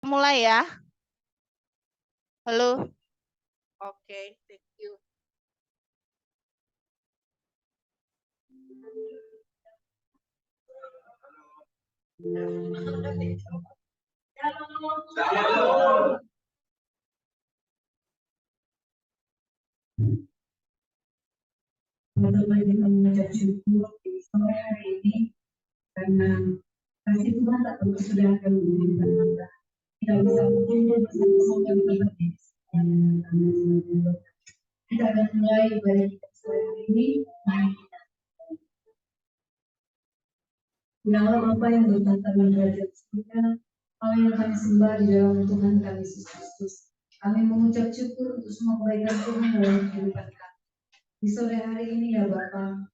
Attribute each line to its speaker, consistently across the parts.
Speaker 1: mulai ya. Halo.
Speaker 2: Oke, thank you.
Speaker 3: Teman-teman kita mengucap syukur di sore hari ini karena kasih Tuhan tak pernah sudah akan mengirimkan kita. Kita bisa berkumpul bersama-sama di tempat ini. Kita akan mulai ibadah kita sore hari ini. Mari kita. Ya Allah Bapa yang bertata dan derajat surga, Allah yang kami sembah di dalam Tuhan kami Yesus Kristus. Kami mengucap syukur untuk semua kebaikan Tuhan dalam kehidupan kami. Di sore hari ini ya Bapa,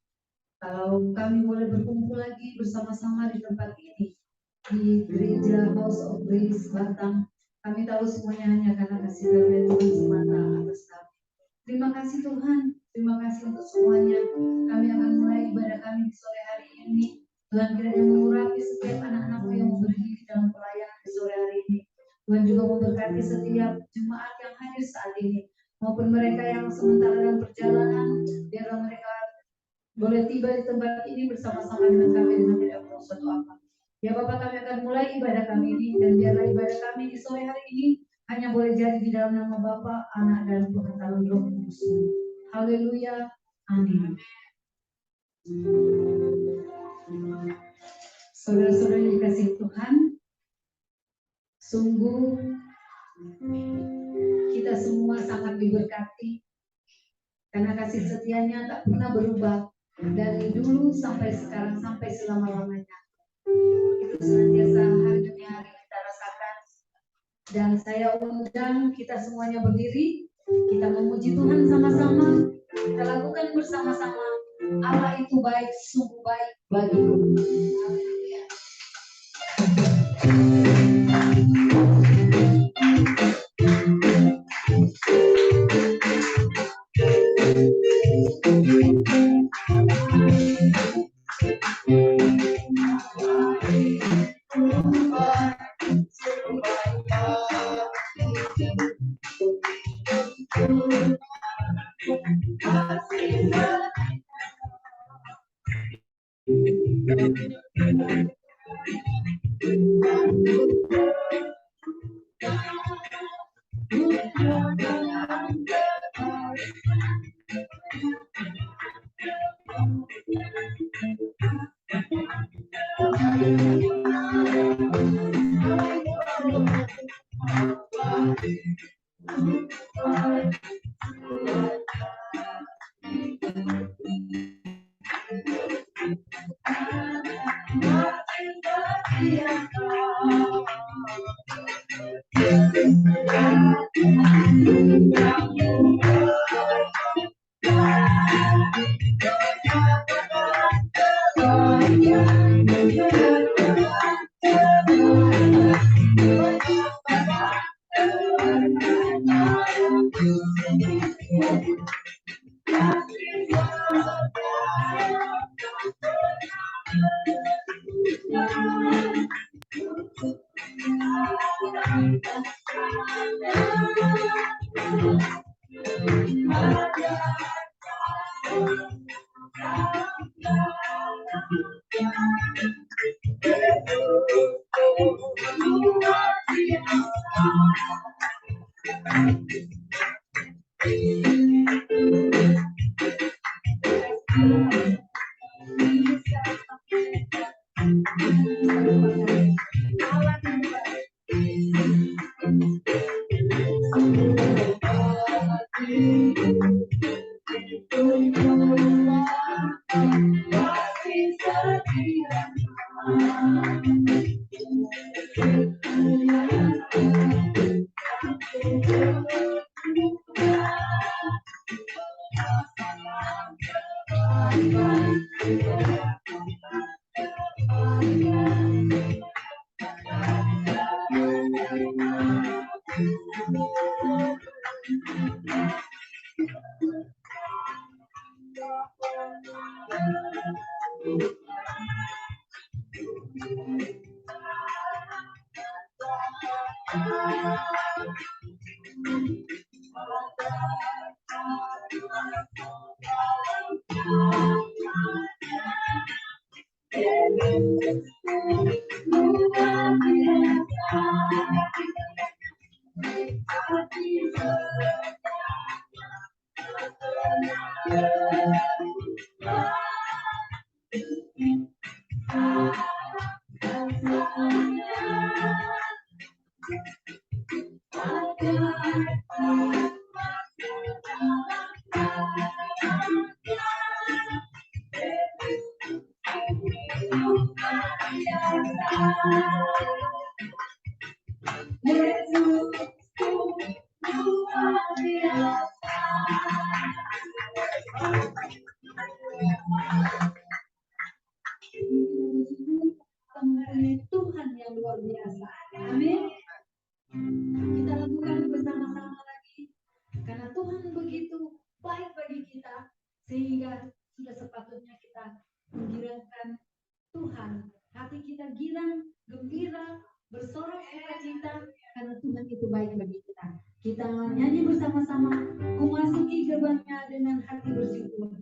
Speaker 3: kalau kami boleh berkumpul lagi bersama-sama di tempat ini, di gereja House of Grace Batang, kami tahu semuanya hanya karena kasih karunia Tuhan semata atas kami. Terima kasih Tuhan, terima kasih untuk semuanya. Kami akan mulai ibadah kami di sore hari ini. Tuhan kiranya mengurapi setiap anak-anakmu yang berdiri dalam pelayanan di sore hari ini. Tuhan juga memberkati setiap jemaat yang hadir saat ini, maupun mereka yang sementara dalam perjalanan, biarlah mereka boleh tiba di tempat ini bersama-sama dengan kami dengan tidak perlu suatu apa. Ya Bapak, kami akan mulai ibadah kami ini, dan biarlah ibadah kami di sore hari ini hanya boleh jadi di dalam nama Bapa, Anak, dan Tuhan Roh Kudus. Haleluya. Amin. Saudara-saudara yang dikasihi Tuhan, sungguh kita semua sangat diberkati karena kasih setianya tak pernah berubah dari dulu sampai sekarang, sampai selama-lamanya. Itu senantiasa hari demi hari kita rasakan. Dan saya undang kita semuanya berdiri, kita memuji Tuhan sama-sama, kita lakukan bersama-sama. Allah itu baik, sungguh baik bagiku. Haleluya. Mengenai Tuhan yang luar biasa. Amin. Kita lakukan bersama-sama lagi. Karena Tuhan begitu baik bagi kita, sehingga sudah sepatutnya kita menggirakan Tuhan. Hati kita girang, gembira, bersorak sukacita, karena Tuhan itu baik bagi kita. Kita nyanyi bersama-sama, memasuki gerbangnya dengan hati bersyukur.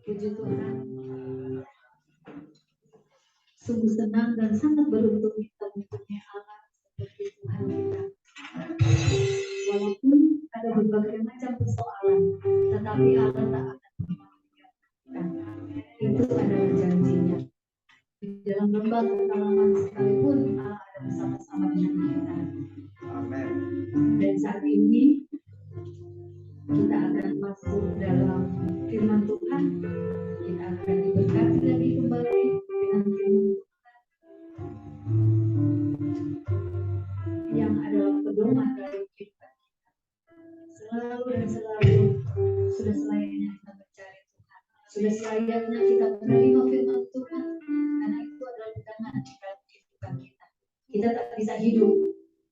Speaker 3: Puji Tuhan. Sungguh senang dan sangat beruntung kita mempunyai Allah seperti Tuhan kita. Walaupun ada berbagai macam persoalan, tetapi Allah tak akan pernah meninggalkan kita. Itu adalah janjinya. Di dalam lembah pengalaman sekalipun Allah ada bersama-sama dengan kita.
Speaker 4: Amin.
Speaker 3: Dan saat ini kita akan masuk dalam firman Tuhan. Kita akan diberkati lagi kembali dengan firman Tuhan yang adalah pedoman dari kehidupan kita. Selalu dan selalu sudah selayaknya kita mencari Tuhan. Sudah selayaknya kita menerima firman Tuhan, karena itu adalah pegangan dalam kehidupan kita. Kita tak bisa hidup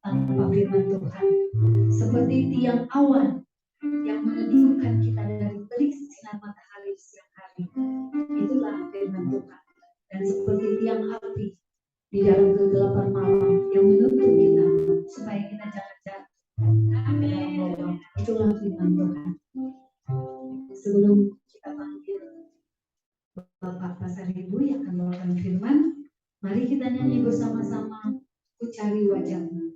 Speaker 3: tanpa firman Tuhan. Seperti tiang awan yang menedurkan kita dari terik sinar matahari siang hari. Itulah firman Tuhan. Dan seperti tiang api di dalam kegelapan malam yang menuntut kita supaya kita jangan jatuh ke dalam lubang. Itulah firman Tuhan. Sebelum kita panggil Bapak Pasaribu yang akan membawakan firman, mari kita nyanyi bersama-sama Ku Cari Wajah-Mu.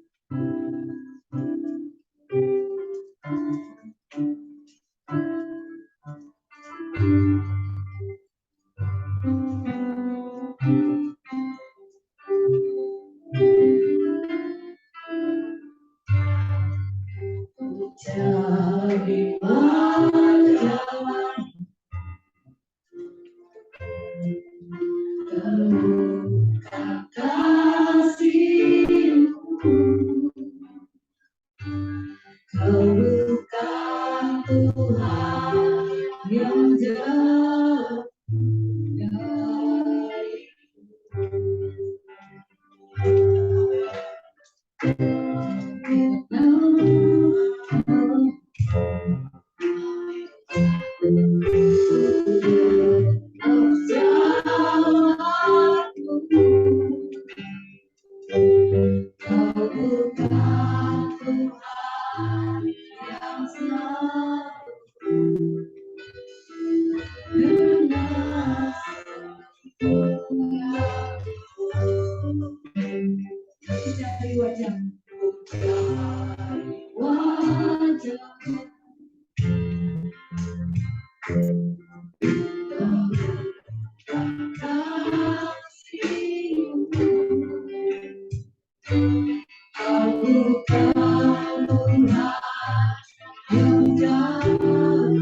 Speaker 3: Cari wajah-Mu, temukan kasih-Mu, Kau bukan Tuhan yang jauh cari wajah-Mu, wajah-Mu, kasih-Mu, Kau bukan Tuhan yang jauh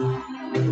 Speaker 3: dari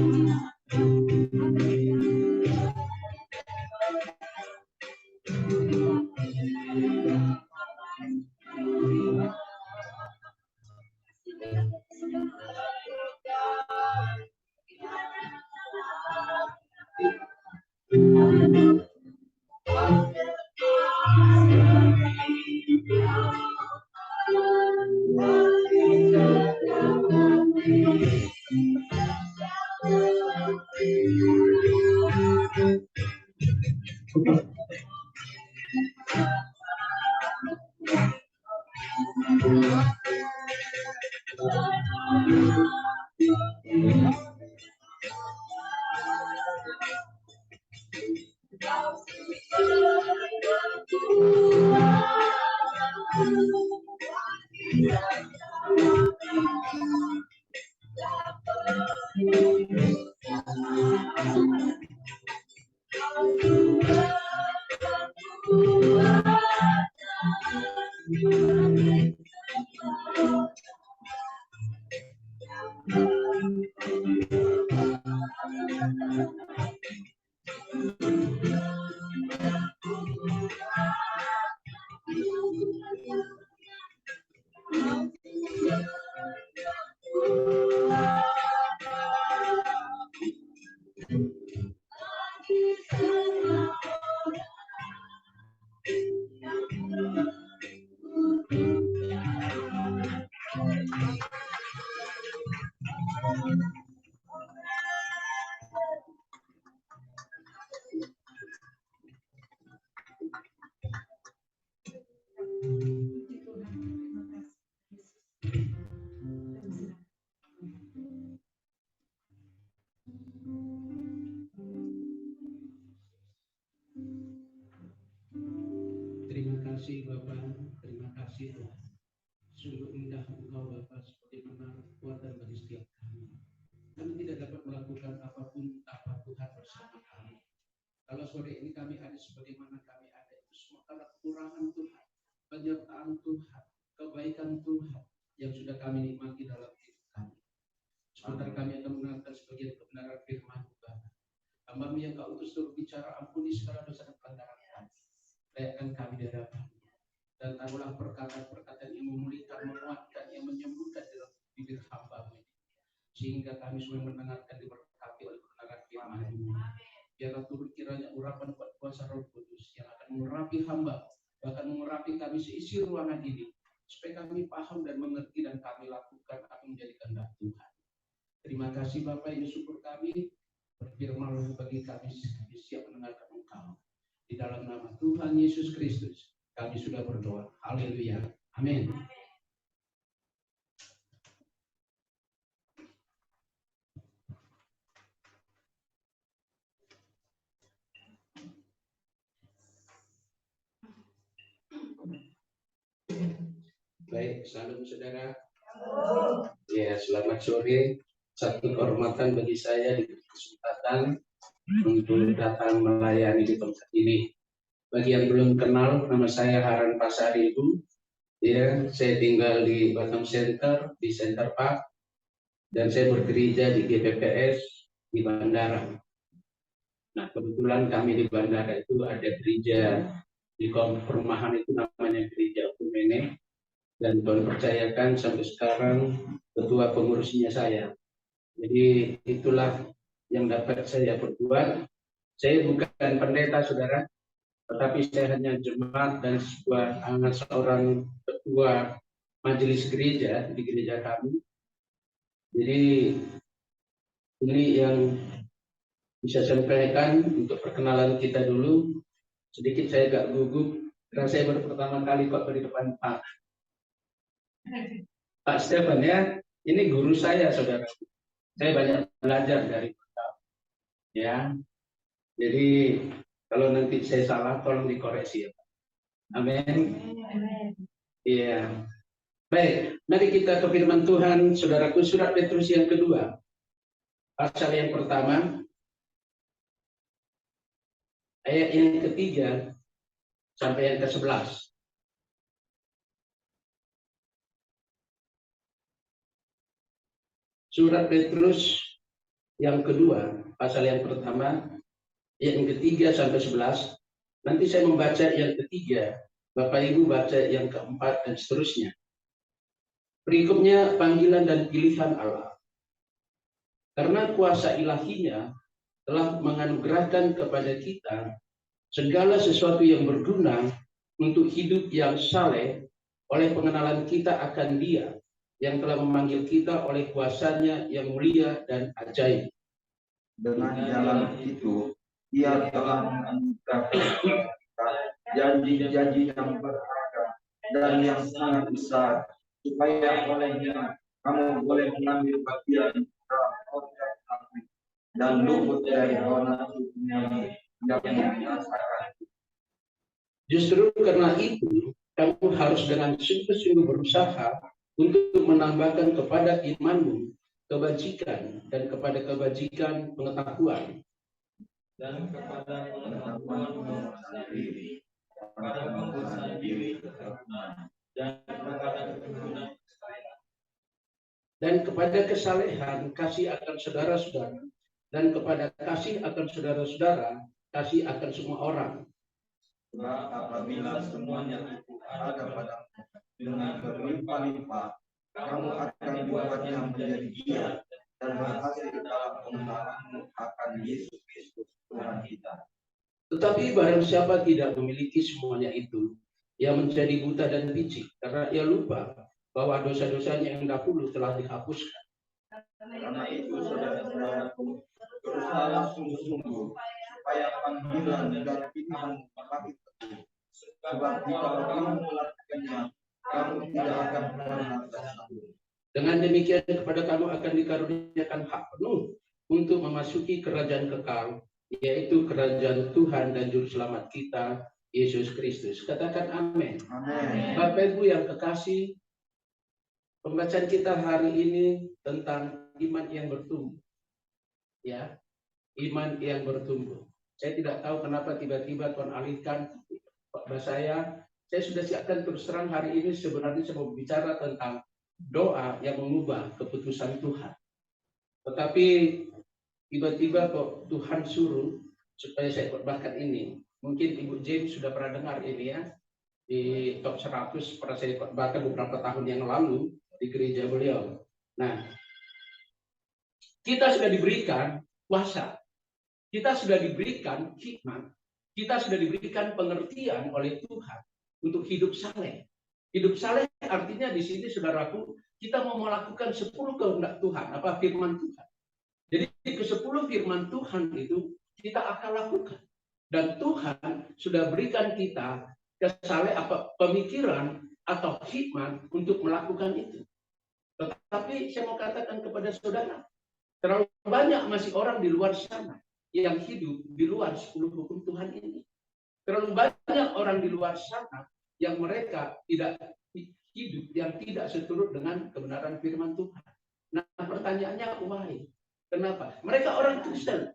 Speaker 4: Terima kasih Bapak, terima kasih Tuhan. Sungguh indah Engkau Bapak, sebagaimana kekuatan bagi setiap kami. Kami tidak dapat melakukan apapun tanpa Tuhan bersama kami. Kalau sore ini kami ada sebagaimana kami ada, itu semua karena kekurangan Tuhan, penyertaan Tuhan, kebaikan Tuhan yang sudah kami nikmati dalam hidup kami. Sebentar kami akan mendengarkan sebagian kebenaran firman Tuhan. Hamba-Mu yang Kau utus untuk bicara, ampuni segala dosa dan pelanggaran kami. Layakkan kami di hadapan-Mu. Dan taruhlah perkataan-perkataan yang memulihkan, menguatkan, yang menyembuhkan dalam bibir hamba-Mu. Sehingga kami semua mendengarkan diberkati oleh kebenaran firman-Mu. Biarlah turut kiranya urapan kuasa Roh Kudus yang akan mengurapi hamba, bahkan mengurapi kami seisi ruangan ini, supaya kami paham dan mengerti dan kami lakukan apa yang menjadi kehendak Tuhan. Terima kasih Bapak, ini syukur kami, berfirman bagi kami siap mendengarkan Engkau. Di dalam nama Tuhan Yesus Kristus, kami sudah berdoa. Haleluya. Amin. Baik, salam saudara. Ya, selamat sore. Satu kehormatan bagi saya diberi kesempatan untuk datang melayani di tempat ini. Bagi yang belum kenal, nama saya Haran Pasaribu. Ya, saya tinggal di Batam Center, di Center Park, dan saya bergereja di GPPS di Bandara. Nah, kebetulan kami di Bandara itu ada gereja di perumahan itu namanya Gereja Okumene, dan Tuhan percayakan sampai sekarang ketua pengurusnya saya. Jadi itulah yang dapat saya perbuat. Saya bukan pendeta saudara, tetapi saya hanya jemaat dan seorang ketua majelis gereja di gereja kami. Jadi ini yang bisa saya sampaikan untuk perkenalan kita dulu. Sedikit saya agak gugup karena saya baru pertama kali kok di depan Pak Stefan ya. Ini guru saya saudara. Saya banyak belajar dari Bapak. Ya. Jadi kalau nanti saya salah tolong dikoreksi ya Pak. Amin. Iya. Baik, mari kita ke firman Tuhan, saudaraku, surat Petrus yang kedua. Pasal yang pertama, ayat yang ketiga sampai yang ke-11. Surat Petrus yang kedua, pasal yang pertama, yang ketiga sampai 11. Nanti saya membaca yang ketiga, Bapak Ibu baca yang keempat dan seterusnya. Berikutnya panggilan dan pilihan Allah. Karena kuasa ilahinya telah menganugerahkan kepada kita segala sesuatu yang berguna untuk hidup yang saleh oleh pengenalan kita akan Dia yang telah memanggil kita oleh kuasa-Nya yang mulia dan ajaib.
Speaker 5: Dengan jalan itu, Ia telah menganugerahkan kita janji-janji yang berharga dan yang sangat besar, supaya olehnya kamu boleh mengambil bagian dalam kontrak api dan luput dari hawa nafsu duniawi yang membinasakan.
Speaker 4: Justru karena itu, kamu harus dengan sungguh-sungguh berusaha untuk menambahkan kepada imanmu kebajikan, dan kepada kebajikan pengetahuan,
Speaker 5: Dan kepada pengetahuan penguasaan diri, kepada penguasaan diri keteguhan, dan kepada keteguhan kesalehan.
Speaker 4: Dan kepada kesalehan kasih akan saudara-saudara, dan kepada kasih akan saudara-saudara kasih akan semua orang.
Speaker 5: Sebab apabila semuanya itu ada padamu dengan berlimpah-limpah, kamu akan dibuatnya menjadi giat dan berhasil dalam pengenalanmu akan Yesus Kristus Tuhan kita.
Speaker 4: Tetapi barang siapa tidak memiliki semuanya itu, ia menjadi buta dan picik, karena ia lupa bahwa dosa-dosanya yang dahulu telah dihapuskan.
Speaker 5: Karena itu, saudara-saudaraku, berusahalah sungguh-sungguh supaya panggilan dan imanmu makin teguh. Sebab jika kamu melakukannya, kamu tidak akan pernah tersandung.
Speaker 4: Dengan demikian kepada kamu akan dikaruniakan hak penuh untuk memasuki kerajaan kekal, yaitu kerajaan Tuhan dan Juru Selamat kita, Yesus Kristus. Katakan amin.
Speaker 5: Amin.
Speaker 4: Bapak Ibu yang kekasih, pembacaan kita hari ini tentang iman yang bertumbuh. Ya, iman yang bertumbuh. Saya tidak tahu kenapa tiba-tiba Tuhan alihkan khotbah saya. Saya sudah siapkan terus terang hari ini sebenarnya saya mau bicara tentang doa yang mengubah keputusan Tuhan. Tetapi tiba-tiba kok Tuhan suruh supaya saya khotbahkan ini. Mungkin Ibu James sudah pernah dengar ini ya. Di top 100 pernah saya khotbahkan beberapa tahun yang lalu di gereja beliau. Nah, kita sudah diberikan kuasa. Kita sudah diberikan hikmat. Kita sudah diberikan pengertian oleh Tuhan untuk hidup saleh. Hidup saleh artinya di sini saudaraku, kita mau melakukan 10 kehendak Tuhan, apa firman Tuhan. Jadi ke-10 firman Tuhan itu kita akan lakukan. Dan Tuhan sudah berikan kita pemikiran atau hikmat untuk melakukan itu. Tetapi saya mau katakan kepada saudara, terlalu banyak masih orang di luar sana yang hidup di luar 10 hukum Tuhan ini. Terlalu banyak orang di luar sana yang mereka tidak hidup, yang tidak seturut dengan kebenaran firman Tuhan. Nah, pertanyaannya why? Kenapa? Mereka orang Kristen.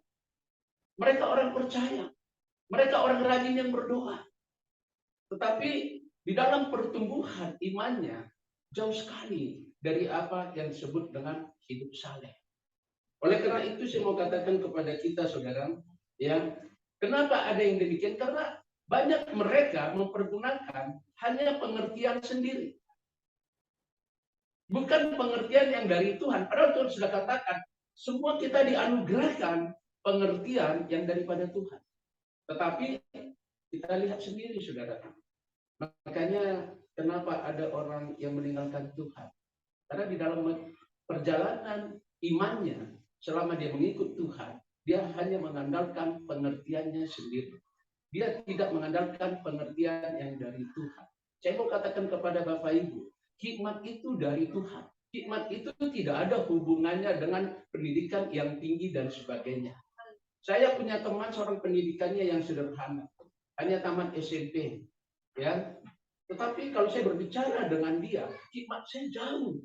Speaker 4: Mereka orang percaya. Mereka orang rajin yang berdoa. Tetapi di dalam pertumbuhan imannya jauh sekali dari apa yang disebut dengan hidup saleh. Oleh karena itu saya mau katakan kepada kita saudara, ya, kenapa ada yang demikian? Karena banyak mereka mempergunakan hanya pengertian sendiri. Bukan pengertian yang dari Tuhan. Padahal Tuhan sudah katakan, semua kita dianugerahkan pengertian yang daripada Tuhan. Tetapi kita lihat sendiri saudara. Makanya kenapa ada orang yang meninggalkan Tuhan? Karena di dalam perjalanan imannya, selama dia mengikut Tuhan, dia hanya mengandalkan pengertiannya sendiri. Dia tidak mengandalkan pengertian yang dari Tuhan. Saya mau katakan kepada Bapak Ibu, hikmat itu dari Tuhan. Hikmat itu tidak ada hubungannya dengan pendidikan yang tinggi dan sebagainya. Saya punya teman seorang pendidikannya yang sederhana, hanya tamat SMP, ya. Tetapi kalau saya berbicara dengan dia, hikmat saya jauh,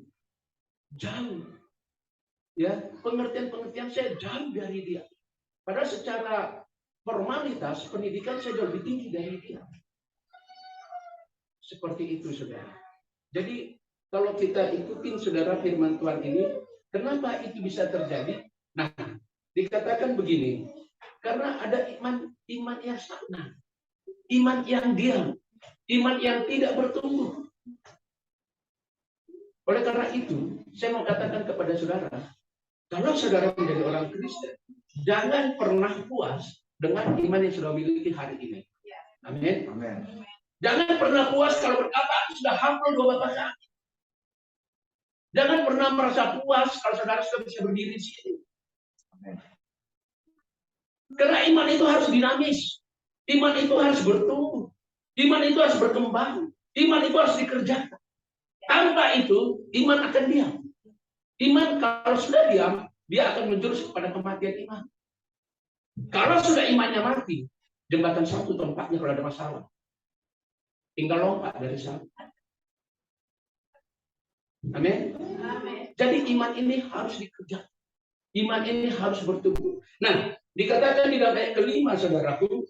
Speaker 4: ya, pengertian saya jauh dari dia. Padahal secara formalitas pendidikan saya jauh lebih tinggi dari dia. Seperti itu, saudara. Jadi kalau kita ikutin saudara firman Tuhan ini, kenapa itu bisa terjadi? Nah, dikatakan begini, karena ada iman yang stagnan, iman yang diam, iman yang tidak bertumbuh. Oleh karena itu, saya mau katakan kepada saudara, kalau saudara menjadi orang Kristen, jangan pernah puas dengan iman yang sudah miliki hari ini. Amin.
Speaker 5: Amin.
Speaker 4: Jangan pernah puas kalau berkata sudah hafal 2 bapak kaki. Jangan pernah merasa puas kalau saudara sudah bisa berdiri di sini.
Speaker 5: Amin.
Speaker 4: Karena iman itu harus dinamis. Iman itu harus bertumbuh. Iman itu harus berkembang. Iman itu harus dikerjakan. Tanpa itu, iman akan diam. Iman kalau sudah diam, dia akan menjurus kepada kematian iman. Kalau sudah imannya mati, jembatan satu tempatnya kalau ada masalah. Tinggal lompat dari sana. Amin. Jadi iman ini harus dikerjakan. Iman ini harus bertumbuh. Nah, dikatakan di dalam ayat kelima, saudaraku,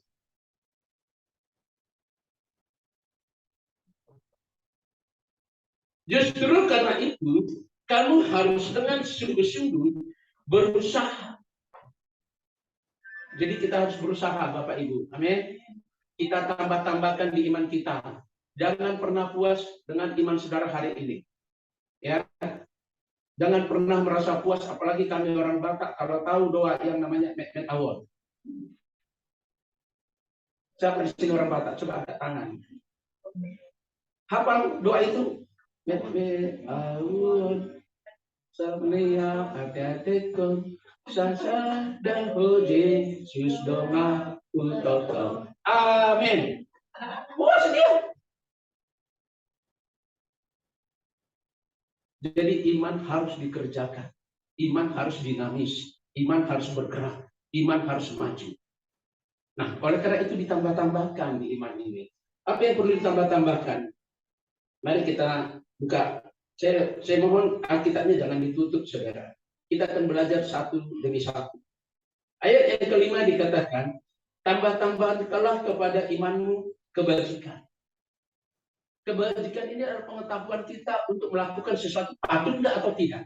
Speaker 4: justru karena itu, kamu harus dengan sungguh-sungguh berusaha. Jadi kita harus berusaha, Bapak Ibu. Amin. Kita tambah-tambahkan di iman kita. Jangan pernah puas dengan iman saudara hari ini. Ya. Jangan pernah merasa puas, apalagi kami orang Batak, kalau tahu doa yang namanya Met Awon. Siapa di sini orang Batak? Coba angkat tangan. Hafal doa itu? Met Awon. Sebenarnya hati-hatiku sasa dan hoji sus doa utotong. Amin. Puas dia. Jadi iman harus dikerjakan. Iman harus dinamis. Iman harus bergerak. Iman harus maju. Nah, oleh karena itu ditambah-tambahkan di iman ini. Apa yang perlu ditambah-tambahkan? Mari kita buka. Saya mohon Alkitabnya jangan ditutup, saudara. Kita akan belajar satu demi satu. Ayat yang kelima dikatakan, tambah-tambahkanlah kepada imanmu kebajikan. Kebajikan ini adalah pengetahuan kita untuk melakukan sesuatu. Patut nggak atau tidak?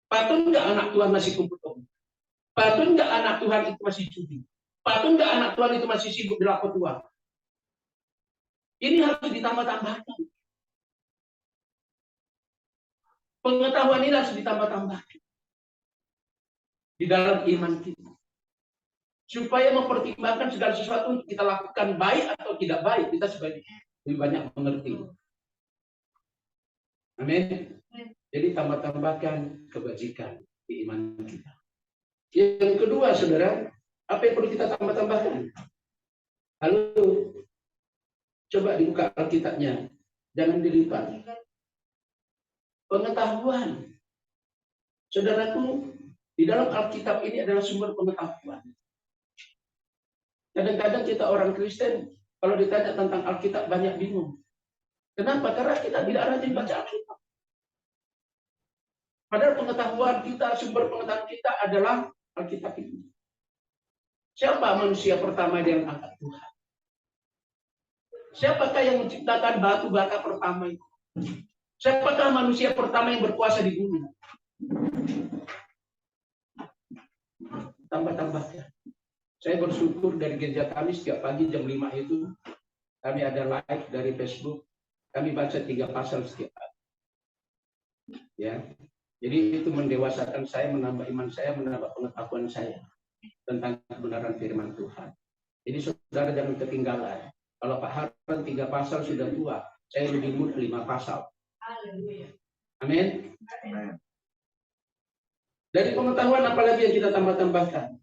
Speaker 4: Patut nggak anak Tuhan masih kumpul-kumpul? Patut nggak anak Tuhan itu masih judi? Patut nggak anak Tuhan itu masih sibuk di lapor Tuhan? Ini harus ditambah-tambahkan. Pengetahuan ini harus ditambah-tambahkan di dalam iman kita. Supaya mempertimbangkan segala sesuatu untuk kita lakukan baik atau tidak baik, kita sebagai lebih banyak mengerti. Amin. Jadi tambah-tambahkan kebajikan di iman kita. Yang kedua, saudara, apa yang perlu kita tambah-tambahkan? Halo, coba dibuka Alkitabnya, jangan dilipat. Pengetahuan, saudaraku, di dalam Alkitab ini adalah sumber pengetahuan. Kadang-kadang kita orang Kristen, kalau ditanya tentang Alkitab banyak bingung. Kenapa? Karena kita tidak rajin baca Alkitab. Padahal pengetahuan kita, sumber pengetahuan kita adalah Alkitab itu. Siapa manusia pertama yang angkat Tuhan? Siapakah yang menciptakan batu bata pertama itu? Siapakah manusia pertama yang berkuasa di bumi? Tambah-tambahkan. Saya bersyukur dari gereja kami setiap pagi jam 5 itu kami ada live dari Facebook. Kami baca 3 pasal setiap hari. Ya. Jadi itu mendewasakan saya, menambah iman saya, menambah pengetahuan saya tentang kebenaran firman Tuhan. Jadi saudara jangan ketinggalan. Kalau Pak Harun 3 pasal sudah tua, saya lebih muda 5 pasal. Amin. Dari pengetahuan apalagi yang kita tambah-tambahkan?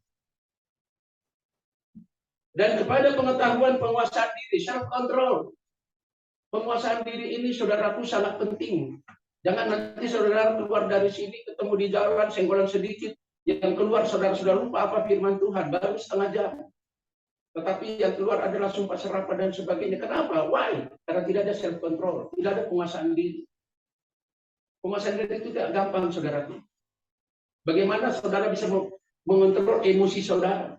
Speaker 4: Dan kepada pengetahuan penguasaan diri, self control. Penguasaan diri ini saudaraku sangat penting. Jangan nanti saudara keluar dari sini ketemu di jalan senggolan sedikit, yang keluar saudara sudah lupa apa firman Tuhan baru setengah jam. Tetapi yang keluar adalah sumpah serapah dan sebagainya. Kenapa? Why? Karena tidak ada self control, tidak ada penguasaan diri. Penguasaan diri itu tidak gampang, saudaraku. Bagaimana saudara bisa mengontrol emosi saudara?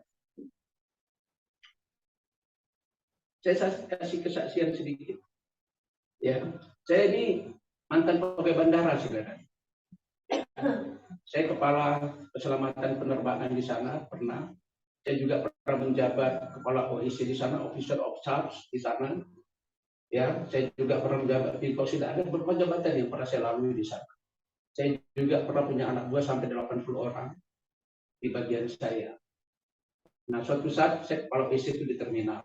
Speaker 4: Saya kasih kesaksian sedikit. Ya, saya ini mantan pegawai bandara, saudara. Saya kepala keselamatan penerbangan di sana pernah. Saya juga pernah menjabat kepala OIC di sana, Officer of Charge di sana. Ya, saya juga pernah menjabat di Posida. Ada beberapa jabatan yang pernah saya lalui di sana. Saya juga pernah punya anak buah sampai 80 orang. di bagian saya. Nah, suatu saat saya kepala PC itu di terminal.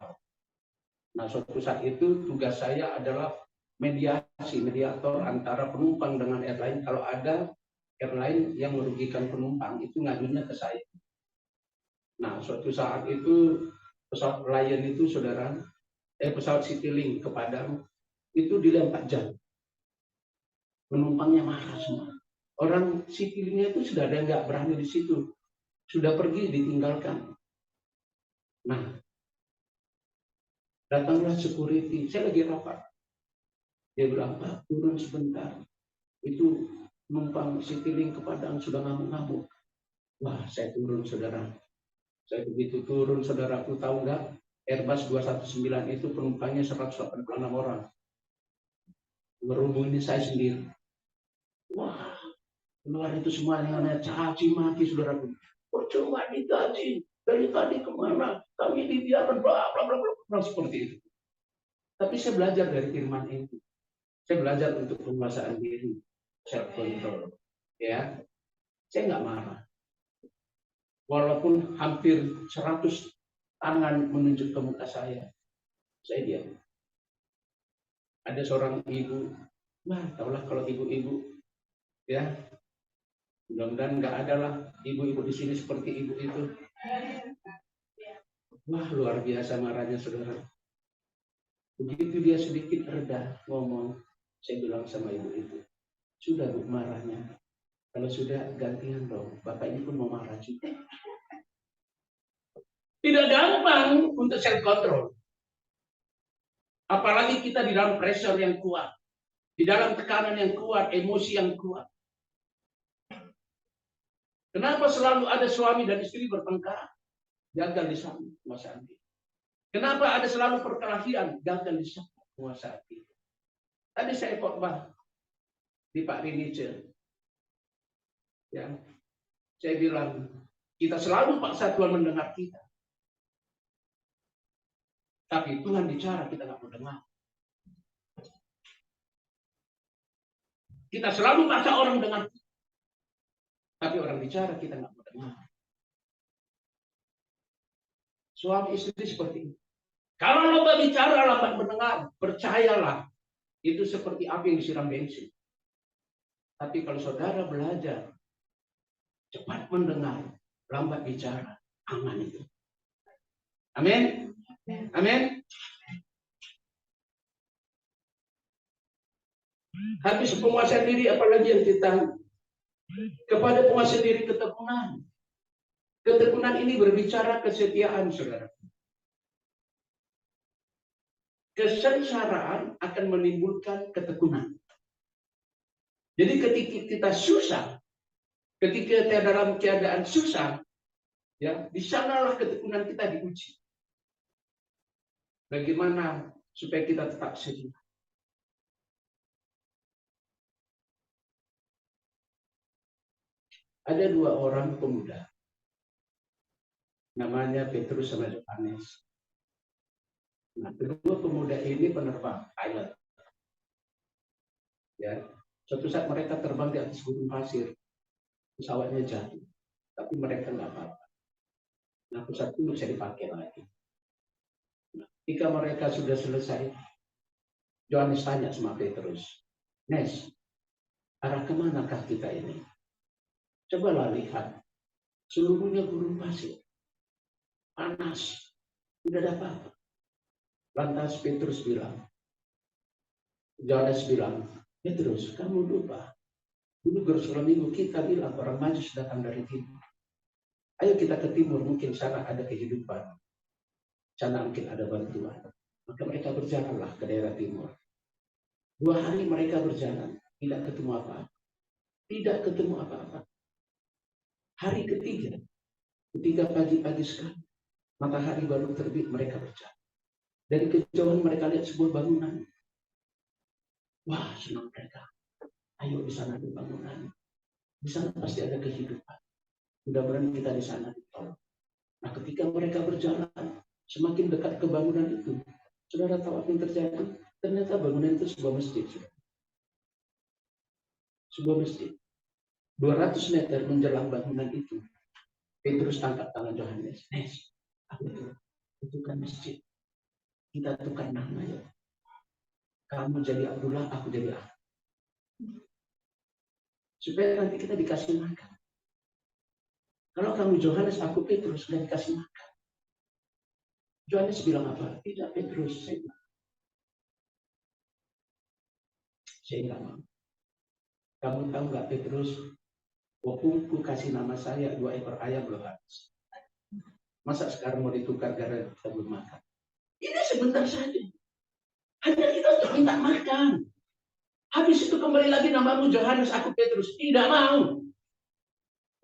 Speaker 4: Nah, suatu saat itu tugas saya adalah mediator antara penumpang dengan airline. Kalau ada airline yang merugikan penumpang, itu ngadunya ke saya. Nah, suatu saat itu pesawat Lion itu, saudara, pesawat Citylink ke Padang, itu dilempar jam. Penumpangnya marah semua. Orang Citylink itu sudah ada yang nggak berani di situ. Sudah pergi, ditinggalkan. Nah, datanglah security. Saya lagi rapat. Dia bilang, Pak, turun sebentar. Itu penumpang Citylink ke Padang sudah ngamuk-ngamuk. Wah, saya turun, saudara. Saya begitu turun, saudaraku tahu nggak? Airbus 219 itu penumpangnya 186 orang. Merubungin saya sendiri. Wah, keluar itu semua yang caci maki, saudaraku. Percuma digaji, dari tadi kemana? Kami dibiarkan, bla bla bla bla, seperti itu. Tapi saya belajar dari firman itu. Saya belajar untuk penguasaan diri, self control. Ya, saya nggak marah. Walaupun hampir 100 tangan menunjuk ke muka saya diam. Ada seorang ibu, nah tahulah kalau ibu-ibu, ya, mudah-mudahan nggak ada lah ibu-ibu di sini seperti ibu itu. Wah, luar biasa marahnya, saudara. Begitu dia sedikit reda ngomong, saya bilang sama ibu itu, sudah Bu marahnya. Kalau sudah gantian dong, Bapak ini pun mau marah juga. Tidak gampang untuk self control. Apalagi kita di dalam pressure yang kuat, di dalam tekanan yang kuat, emosi yang kuat. Kenapa selalu ada suami dan istri bertengkar? Gagal di sana penguasaan diri. Kenapa ada selalu perkelahian? Gagal di sana penguasaan diri. Tadi saya khotbah di Pak Rinice. Ya, saya bilang, kita selalu paksa Tuhan mendengar kita. Tapi Tuhan bicara, kita nggak mau dengar. Kita selalu paksa orang dengar kita. Tapi orang bicara, kita nggak mau dengar. Suami istri seperti ini. Kalau lambat bicara, lambat mendengar, percayalah. Itu seperti api yang disiram bensin. Tapi kalau saudara belajar, cepat mendengar, lambat bicara, aman itu. Amin. Amin. Habis penguasaan diri, apalagi yang kita kepada penguasaan diri ketekunan. Ketekunan ini berbicara kesetiaan, saudara. Kesengsaraan akan menimbulkan ketekunan. Jadi ketika kita susah, ketika kita dalam keadaan susah, ya, di sanalah ketekunan kita diuji. Bagaimana supaya kita tetap setia? Ada dua orang pemuda, namanya Petrus sama Yohanes. Nah, kedua pemuda ini penerbang, pilot. Ya, suatu saat mereka terbang di atas gunung pasir, pesawatnya jatuh, tapi mereka nggak apa-apa. Nah, pesawat itu bisa dipakai lagi. Nah, ketika mereka sudah selesai, Yohanes tanya sama Petrus, Nes, arah kemanakah kita ini? Cobalah lihat, seluruhnya gurun pasir, panas, tidak ada apa-apa. Lantas Petrus bilang, Yohanes bilang, Petrus, kamu lupa. Dulu Yerusalem minggu kita bilang orang Majus datang dari timur. Ayo kita ke timur, mungkin sana ada kehidupan. Sana mungkin ada bantuan. Maka mereka berjalanlah ke daerah timur. 2 hari mereka berjalan, tidak ketemu apa-apa. Tidak ketemu apa-apa. Hari ketiga, ketika pagi-pagi sekali, matahari baru terbit, mereka berjalan. Dari kejauhan mereka lihat sebuah bangunan. Wah, senang mereka. Ayo di sana ada bangunan. Di sana pasti ada kehidupan. Mudah-mudahan kita di sana ditolong. Nah, ketika mereka berjalan, semakin dekat ke bangunan itu, saudara tahu apa yang terjadi? Ternyata bangunan itu sebuah masjid. Sebuah masjid. 200 meter menjelang bangunan itu, Petrus tangkap tangan Yohanes. Itu kan masjid. Kita tukar nama ya. Kamu jadi Abdullah, aku jadi Ahmad. Supaya nanti kita dikasih makan. Kalau kamu Yohanes, aku Petrus, sudah dikasih makan. Yohanes bilang apa? Tidak Petrus, saya nggak mau. Kamu tahu nggak Petrus? Waktu kasih nama saya 2 ekor ayam belum habis. Masa sekarang mau ditukar gara-gara kita belum makan? Ini sebentar saja. Hanya kita untuk minta makan. Habis itu kembali lagi namamu Yohanes, aku Petrus. Tidak mau.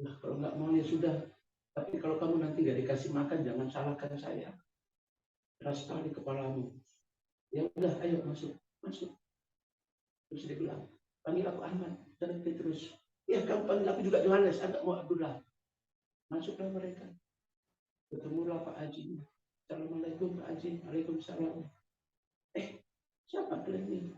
Speaker 4: Nah, kalau nggak mau ya sudah. Tapi kalau kamu nanti nggak dikasih makan, jangan salahkan saya. Keras sekali kepalamu. Ya udah, ayo masuk. Terus dia bilang, panggil aku Ahmad dan Petrus. Ya, kamu panggil aku juga Yohanes, anak mau Abdullah. Masuklah mereka. Ketemulah Pak Haji. Assalamualaikum Pak Haji. Waalaikumsalam. Siapa kalian ini?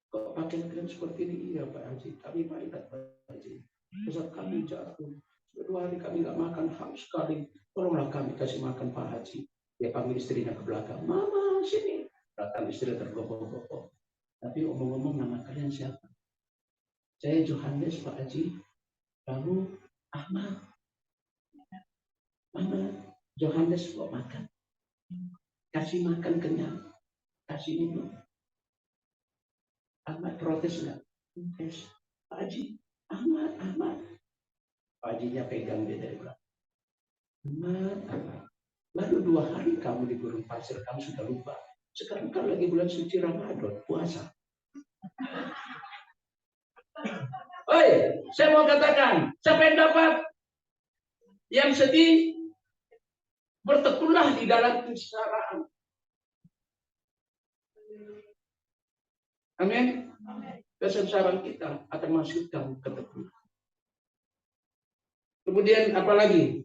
Speaker 4: Kok pakaian kalian seperti ini? Iya Pak Haji. Kami ingat Pak Haji. Besar kami jatuh. 2 hari kami nggak makan, haus sekali. Tolonglah kami kasih makan Pak Haji. Dia panggil istrinya ke belakang. Mama sini. Datang istri tergopoh-gopoh. Tapi omong-omong nama kalian siapa? Saya Yohanes Pak Haji. Kamu Ahmad. Mama Yohanes mau makan. Kasih makan kenyang. Kasih minum. Ahmad protes nggak? Protes. Pak Haji. Ahmad. Pak Hajinya pegang dia dari belakang. Ahmad. Baru 2 hari kamu di gurun pasir, kamu sudah lupa. Sekarang kan lagi bulan suci Ramadan, puasa. Oi, saya mau katakan, siapa yang dapat? Yang sedih, bertekunlah di dalam kesengsaraan. Amin. Kesengsaraan kita akan masukkan ketekunan. Kemudian apa lagi?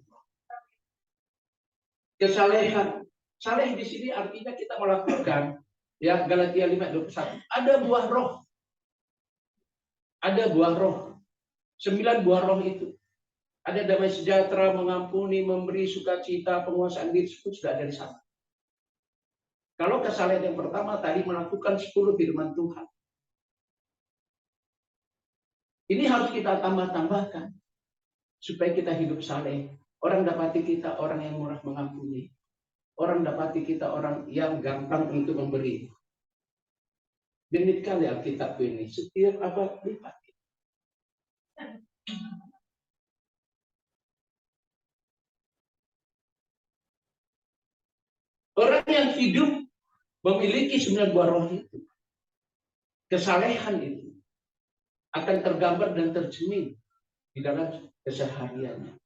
Speaker 4: Kesalehan. Saleh di sini artinya kita melakukan, ya Galatia 5:21. Ada buah roh. Ada buah roh. 9 buah roh itu. Ada damai sejahtera, mengampuni, memberi, sukacita, penguasaan diri, itu sudah ada di sana. Kalau kesalehan yang pertama tadi melakukan 10 firman Tuhan. Ini harus kita tambah-tambahkan supaya kita hidup saleh. Orang dapati kita orang yang murah mengampuni. Orang dapati kita orang yang gampang untuk memberi. Genit kali Alkitab ini, setiap abad lipat. Orang yang hidup memiliki 9 buah roh itu, kesalehan itu akan tergambar dan tercermin di dalam kesehariannya.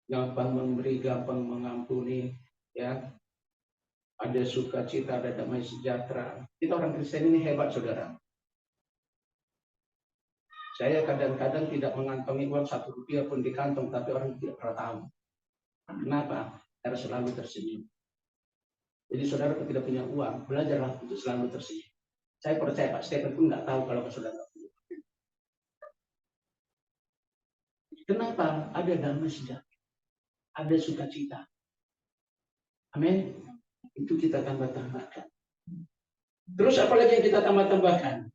Speaker 4: Gampang memberi, gampang mengampuni, ya. Ada sukacita, ada damai sejahtera. Kita orang Kristen ini hebat, saudara. Saya kadang-kadang tidak mengantongi uang 1 rupiah pun di kantong, tapi orang tidak pernah tahu. Kenapa? Karena selalu tersenyum. Jadi saudara tidak punya uang, belajarlah untuk selalu tersenyum. Saya percaya Pak Stephen pun nggak tahu kalau saudara nggak punya. Kenapa? Ada damai sejahtera. Ada sukacita. Amin. Itu kita tambah-tambahkan. Terus apa lagi yang kita tambah-tambahkan?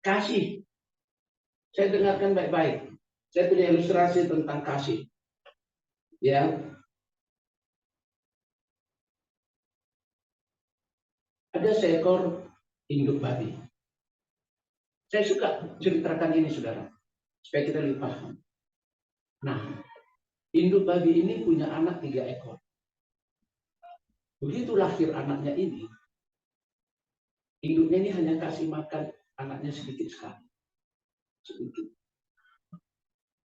Speaker 4: Kasih. Saya dengarkan baik-baik. Saya punya ilustrasi tentang kasih. Ya. Ada seekor induk babi. Saya suka ceritakan ini, saudara, supaya kita lebih paham. Nah, induk babi ini punya anak 3 ekor. Begitu lahir anaknya ini, induknya ini hanya kasih makan anaknya sedikit sekali. Sedikit.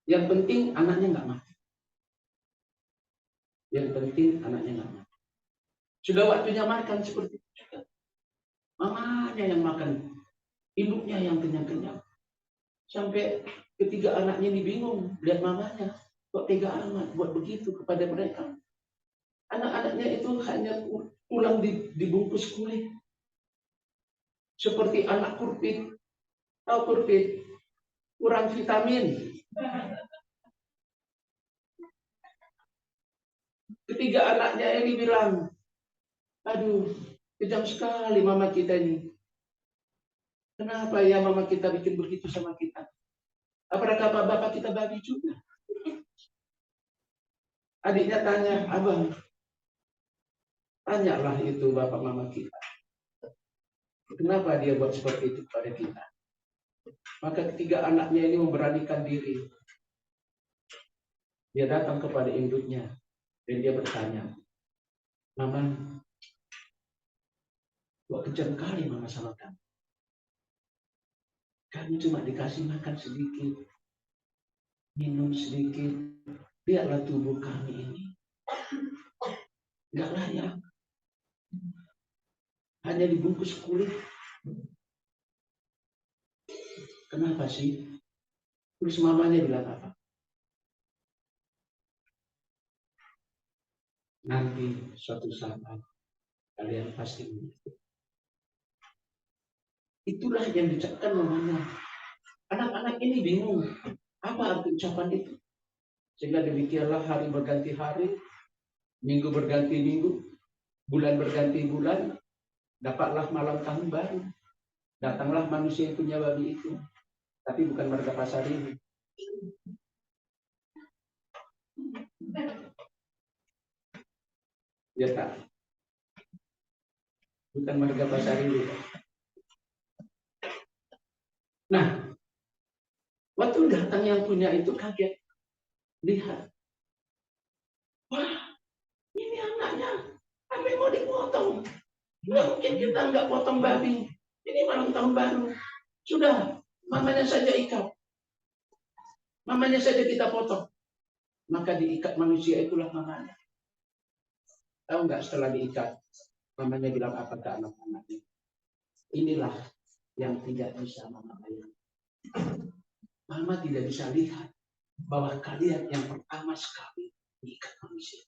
Speaker 4: Yang penting anaknya nggak mati. Yang penting anaknya nggak mati. Sudah waktunya makan seperti itu juga. Mamanya yang makan, induknya yang kenyang-kenyang. Sampai ketiga anaknya ini bingung lihat mamanya. Kok tega amat buat begitu kepada mereka. Anak-anaknya itu hanya pulang dibungkus kulit. Seperti anak kurpit. Tahu kurpit? Kurang vitamin. Ketiga anaknya ini bilang, aduh, kejam sekali mama kita ini. Kenapa ya mama kita bikin begitu sama kita? Apakah bapak kita babi juga? Adiknya tanya, abang, tanyalah itu bapak mama kita. Kenapa dia buat seperti itu pada kita? Maka ketiga anaknya ini memberanikan diri. Dia datang kepada induknya dan dia bertanya, Mama, kok kejam kali mama sama kamu? Kami cuma dikasih makan sedikit, minum sedikit. Lihatlah tubuh kami ini. Nggak layak. Hanya dibungkus kulit. Kenapa sih? Terus mamanya bilang apa? Nanti suatu saat kalian pasti menyesal. Itulah yang diucapkan mamanya. Anak-anak ini bingung. Apa arti ucapan itu? Sehingga demikianlah hari berganti hari, minggu berganti minggu, bulan berganti bulan, dapatlah malam tahun baru. Datanglah manusia yang punya babi itu. Tapi bukan marga pasar ini. Ya tak? Bukan marga pasar ini. Nah, waktu datang yang punya itu kaget. Lihat. Wah, ini anaknya. Kami mau dipotong. Nggak mungkin kita nggak potong babi. Ini malam tahun baru. Sudah, mamanya saja ikat. Mamanya saja kita potong. Maka diikat manusia itulah mamanya. Tahu nggak setelah diikat? Mamanya bilang apa ke anak-anaknya? Inilah yang tidak bisa mama bayangkan. Mama tidak bisa lihat bahwa kalian yang pertama sekali diikat manusia.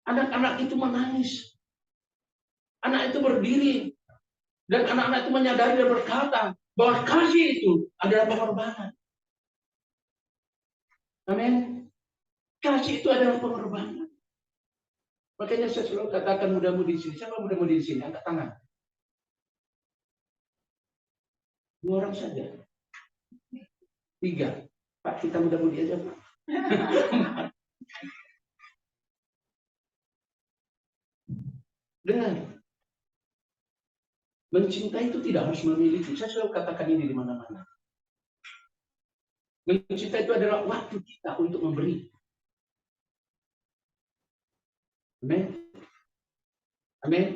Speaker 4: Anak-anak itu menangis. Anak itu berdiri. Dan anak-anak itu menyadari dan berkata bahwa kasih itu adalah pengorbanan. Amin. Kasih itu adalah pengorbanan. Makanya saya selalu katakan muda-mudi di sini. Siapa muda-mudi di sini? Angkat tangan. 2 orang saja. 3. Pak, kita muda-mudi aja, Pak. Dengar. Mencintai itu tidak harus memiliki. Saya selalu katakan ini di mana-mana. Mencintai itu adalah waktu kita untuk memberi. Amin. Amin.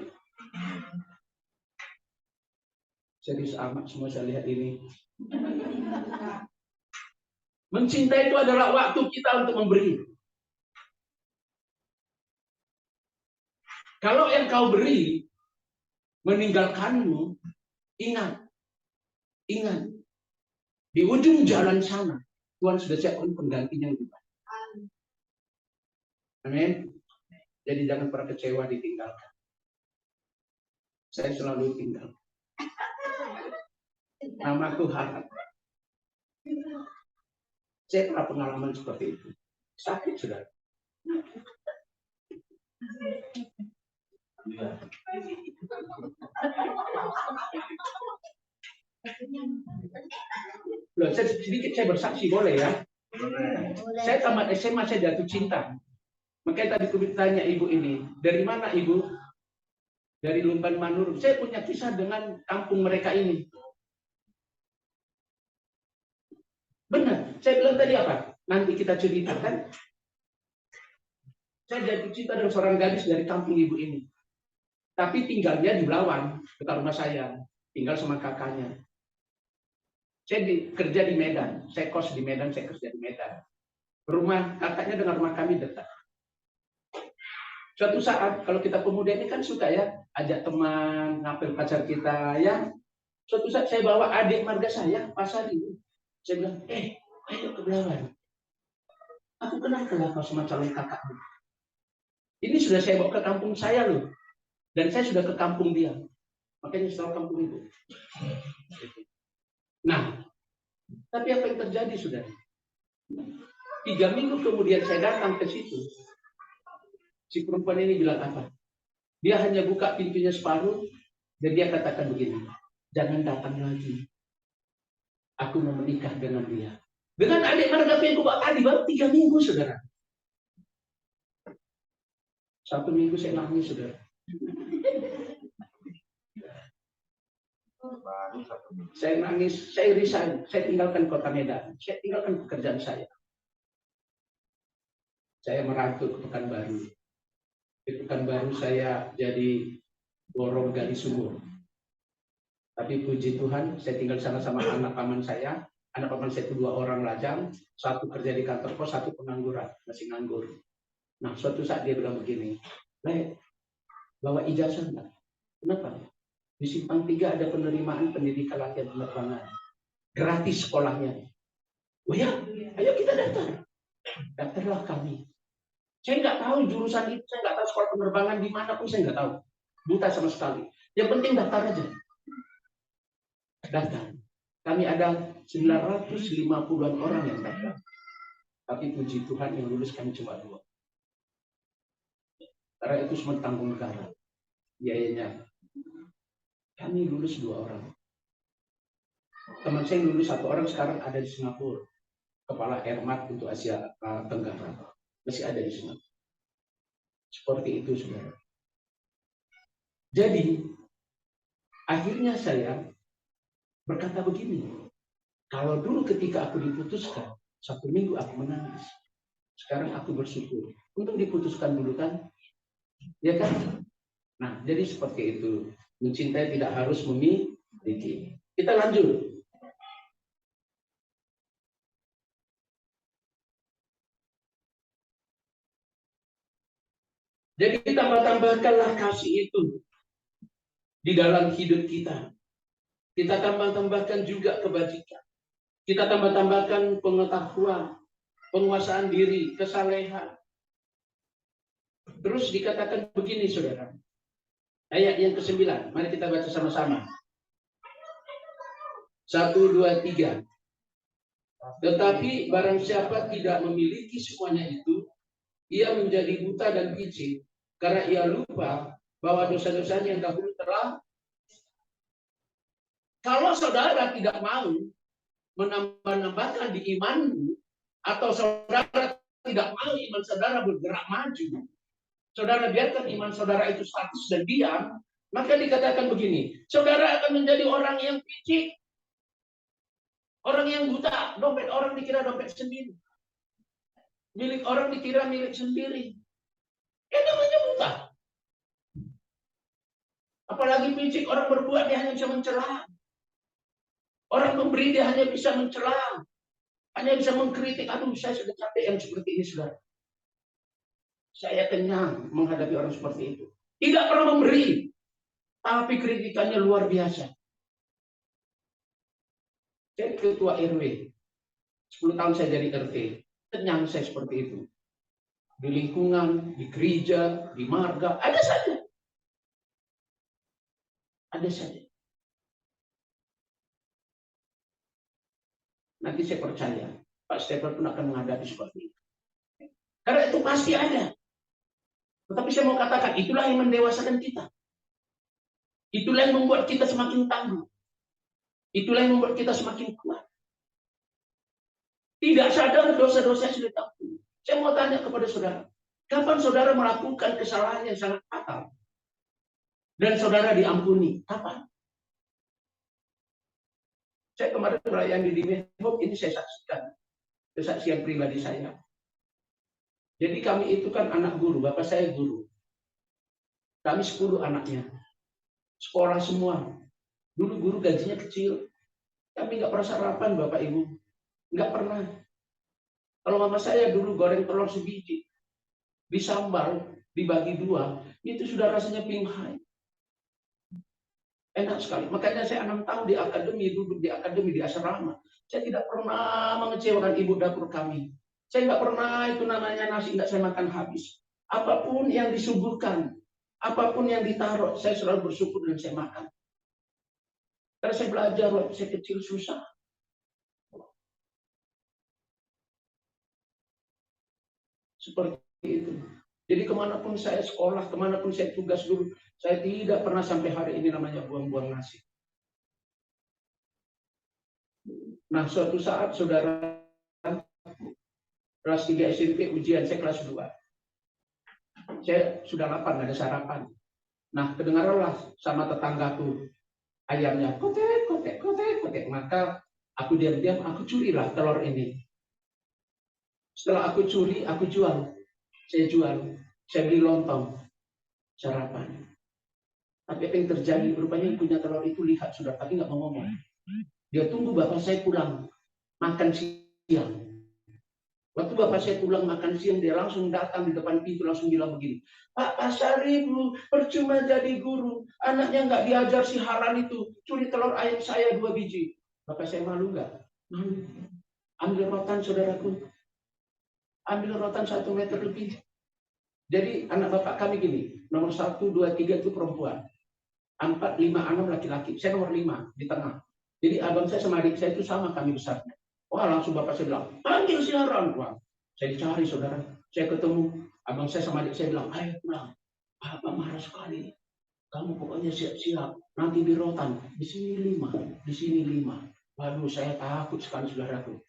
Speaker 4: Serius amat semua saya lihat ini. Mencintai itu adalah waktu kita untuk memberi. Kalau yang kau beri meninggalkanmu, ingat. Di ujung jalan sana, Tuhan sudah siapkan penggantinya lebih baik. Amin. Jadi jangan pernah kecewa ditinggalkan. Saya selalu tinggal. Namaku Harap. Saya pernah pengalaman seperti itu. Sakit sudah. Loh, sedikit saya bersaksi boleh ya? Saya tamat SMA saya jatuh cinta. Makanya tadi aku tanya ibu ini, dari mana ibu? Dari Lumban Manur. Saya punya kisah dengan kampung mereka ini. Benar, saya bilang tadi apa? Nanti kita ceritakan. Saya jatuh cinta dengan seorang gadis dari kampung ibu ini. Tapi tinggalnya di Belawan, dekat rumah saya. Tinggal sama kakaknya. Saya kerja di Medan. Saya kos di Medan, saya kerja di Medan. Rumah kakaknya dengan rumah kami dekat. Suatu saat, kalau kita pemuda ini kan suka ya, ajak teman, ngapel pacar kita, ya. Suatu saat saya bawa adik marga saya, pasar ini. Saya bilang, ayo ke Belawan. Aku kenal kau sama calon kakakmu. Ini sudah saya bawa ke kampung saya loh. Dan saya sudah ke kampung dia. Makanya selalu kampung itu. Nah, Tapi apa yang terjadi, saudara? 3 minggu kemudian saya datang ke situ. Si perempuan ini bilang apa? Dia hanya buka pintunya separuh, dan dia katakan begini, jangan datang lagi. Aku mau menikah dengan dia. Dengan adik marga yang bawa tadi, baru 3 minggu, saudara. 1 minggu saya nangis, saudara. Saya nangis, saya resign, saya tinggalkan kota Medan, saya tinggalkan pekerjaan saya. Saya merantau ke Pekanbaru. Di Pekanbaru saya jadi borong gali sumur. Tapi puji Tuhan, saya tinggal sama anak paman saya. Anak paman saya itu 2 orang lajang, 1 kerja di kantor pos, 1 pengangguran, masih nganggur. Nah, suatu saat dia bilang begini, "Le, bawa ijazah enggak?" Kenapa? Di Simpang 3 ada penerimaan pendidikan latihan penerbangan. Gratis sekolahnya. Oh ya, ayo kita daftar. Daftarlah kami. Saya nggak tahu jurusan itu, saya nggak tahu sekolah penerbangan di mana pun saya nggak tahu. Buta sama sekali. Yang penting daftar aja. Daftar. Kami ada 950-an orang yang daftar. Tapi puji Tuhan yang lulus kami cuma 2. Karena itu semua tanggung negara. Biayanya. Kami lulus 2 orang. Teman saya lulus 1 orang, sekarang ada di Singapura. Kepala Airmat untuk Asia Tenggara. Masih ada di Singapura. Seperti itu, saudara. Jadi, akhirnya saya berkata begini. Kalau dulu ketika aku diputuskan, 1 minggu aku menangis. Sekarang aku bersyukur. Untuk diputuskan dulu kan? Ya kan? Nah, jadi seperti itu. Mencintai tidak harus memiliki. Kita lanjut. Jadi tambah-tambahkanlah kasih itu di dalam hidup kita. Kita tambah-tambahkan juga kebajikan. Kita tambah-tambahkan pengetahuan, penguasaan diri, kesalehan. Terus dikatakan begini, saudara. Ayat yang ke-9. Mari kita baca sama-sama. 1, 2, 3. Tetapi barang siapa tidak memiliki semuanya itu, ia menjadi buta dan picik, karena ia lupa bahwa dosa-dosanya yang dahulu telah. Kalau saudara tidak mau menambah-nambahkan di imanmu, atau saudara tidak mau iman saudara bergerak maju, saudara biarkan iman saudara itu statis dan diam, maka dikatakan begini, saudara akan menjadi orang yang picik, orang yang buta. Dompet orang dikira dompet sendiri, milik orang dikira milik sendiri. Namanya buta. Apalagi picik, orang berbuat dia hanya bisa mencela. Orang memberi dia hanya bisa mencela. Hanya bisa mengkritik. Aduh, saya sudah capek yang seperti ini, saudara. Saya kenyang menghadapi orang seperti itu. Tidak pernah memberi. Tapi kritikannya luar biasa. Saya ketua RW. 10 tahun saya jadi RT. Kenyang saya seperti itu. Di lingkungan, di gereja, di marga, ada saja. Ada saja. Nanti saya percaya, Pak Stephen pun akan menghadapi seperti itu. Karena itu pasti ada. Tetapi saya mau katakan, itulah yang mendewasakan kita. Itulah yang membuat kita semakin tangguh. Itulah yang membuat kita semakin kuat. Tidak sadar dosa-dosa yang sudah tahu. Saya mau tanya kepada saudara, kapan saudara melakukan kesalahan yang sangat fatal dan saudara diampuni? Kapan? Saya kemarin melayani di Medhop, ini saya saksikan. Kesaksian pribadi saya. Jadi kami itu kan anak guru, bapak saya guru. Kami 10 anaknya. Sekolah semua. Dulu guru gajinya kecil. Kami nggak pernah sarapan, bapak ibu. Nggak pernah. Kalau mama saya dulu goreng telur sebiji, disambal, dibagi 2, itu sudah rasanya pinghai. Enak sekali. Makanya saya 6 tahun di akademi, duduk di akademi, di asrama. Saya tidak pernah mengecewakan ibu dapur kami. Saya nggak pernah itu namanya nasi nggak saya makan habis. Apapun yang disuguhkan, apapun yang ditaruh, saya selalu bersyukur dan saya makan. Karena saya belajar waktu saya kecil susah. Seperti itu. Jadi kemanapun saya sekolah, kemanapun saya tugas dulu, saya tidak pernah sampai hari ini namanya buang-buang nasi. Nah, suatu saat saudara kelas 3 SMP ujian, saya kelas 2. Saya sudah lapar, nggak ada sarapan. Nah, kedengaranlah sama tetanggaku, ayamnya kotek, kotek, kotek, kotek. Maka aku diam-diam, aku curilah telur ini. Setelah aku curi, aku jual. Saya jual, saya beli lontong, sarapan. Tapi apa yang terjadi? Rupanya yang punya telur itu lihat sudah, tapi nggak mau ngomong. Dia tunggu bapak saya pulang makan siang. Waktu bapak saya pulang makan siang, dia langsung datang di depan pintu langsung bilang begini, Pak Pasari Bu, percuma jadi guru, anaknya nggak diajar siaran itu, curi telur ayam saya 2 biji. Bapak saya malu nggak? Malu. Ambil rotan saudaraku, ambil rotan 1 meter lebih. Jadi anak bapak kami gini, nomor 1, 2, 3 itu perempuan, 4, 5, 6 laki-laki. Saya nomor 5 di tengah. Jadi abang saya sama adik saya itu sama kami besarnya. Wah, langsung bapak saya bilang, panggil siaran. Wah, saya dicari saudara. Saya ketemu abang saya sama adik saya bilang, ayo pulang. Bapak marah sekali. Kamu pokoknya siap-siap. Nanti di rotan. Di sini 5, di sini 5. Waduh, saya takut sekali saudaraku.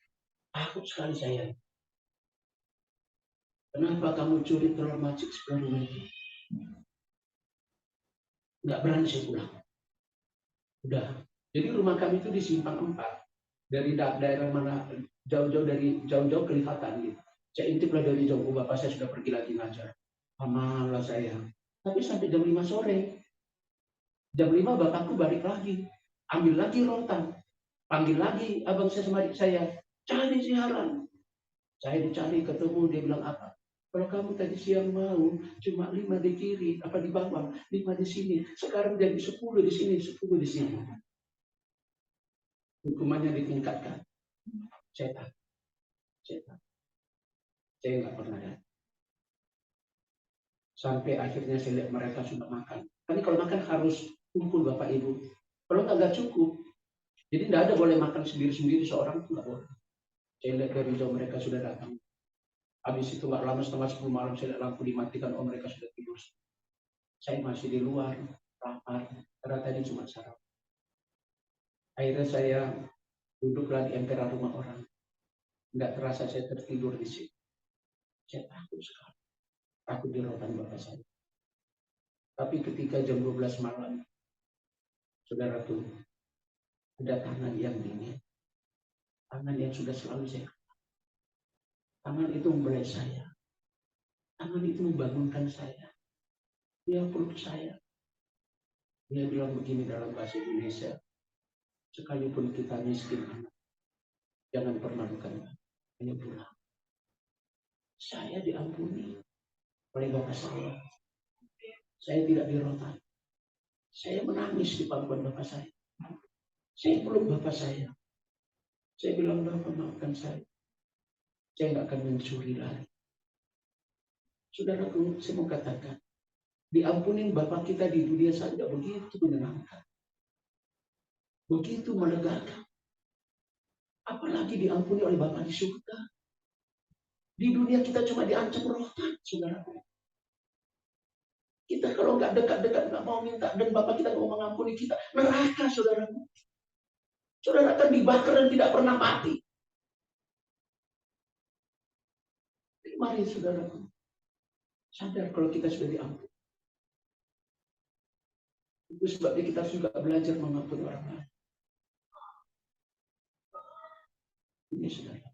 Speaker 4: Takut sekali saya. Kenapa kamu curi telur macik seperti itu? Nggak berani saya pulang. Udah. Jadi rumah kami itu di Simpang 4. Dari daerah mana, jauh-jauh kelihatan gitu. Saya intiplah dari jauh. Bapak saya sudah pergi lagi ngajar. Malah saya. Tapi sampai jam 5 sore. Jam 5 bapakku balik lagi. Ambil lagi rotan. Panggil lagi abang saya sama adik saya. Cari siaran. Saya dicari, ketemu, dia bilang apa? Kalau kamu tadi siang mau, cuma 5 di kiri, apa di bawah, 5 di sini. Sekarang jadi 10 di sini, 10 di sini. Hukumannya ditingkatkan. Saya tak. Saya nggak pernah ya. Sampai akhirnya saya lihat mereka sudah makan. Tapi kalau makan harus kumpul Bapak Ibu. Kalau nggak cukup. Jadi nggak ada boleh makan sendiri-sendiri seorang itu nggak boleh. Saya lihat dari jauh mereka sudah datang. Habis itu nggak lama setengah 10 malam saya lihat lampu dimatikan. Oh mereka sudah tidur. Saya masih di luar, lapar. Karena tadi cuma sarapan. Akhirnya saya duduklah di emperan rumah orang. Nggak terasa saya tertidur di sini. Saya takut sekali. Takut di rotan bapak saya. Tapi ketika jam 12 malam, saudara tuh, ada tangan yang dingin. Tangan yang sudah selalu saya kenal. Tangan itu membelai saya. Tangan itu membangunkan saya. Dia peluk saya. Dia bilang begini dalam bahasa Indonesia. Sekalipun kita miskin anak, jangan pernah lukan. Hanya pulang. Saya diampuni oleh bapak saya. Saya tidak dirotan. Saya menangis di pangkuan bapak saya. Saya peluk bapak saya. Saya bilang, Bapak maafkan saya. Saya nggak akan mencuri lagi. Saudaraku, saya mau katakan, diampunin Bapak kita di dunia saja begitu menyenangkan. Begitu melegakan. Apalagi diampuni oleh Bapak di surga. Di dunia kita cuma diancam rotan, saudaraku. Kita kalau nggak dekat-dekat, nggak mau minta, dan Bapak kita nggak mau mengampuni kita, neraka, saudaraku. Saudara akan dibakar dan tidak pernah mati. Mari saudaraku, sadar kalau kita sudah diampuni. Itu sebabnya kita juga belajar mengampuni orang lain. Ini saudara.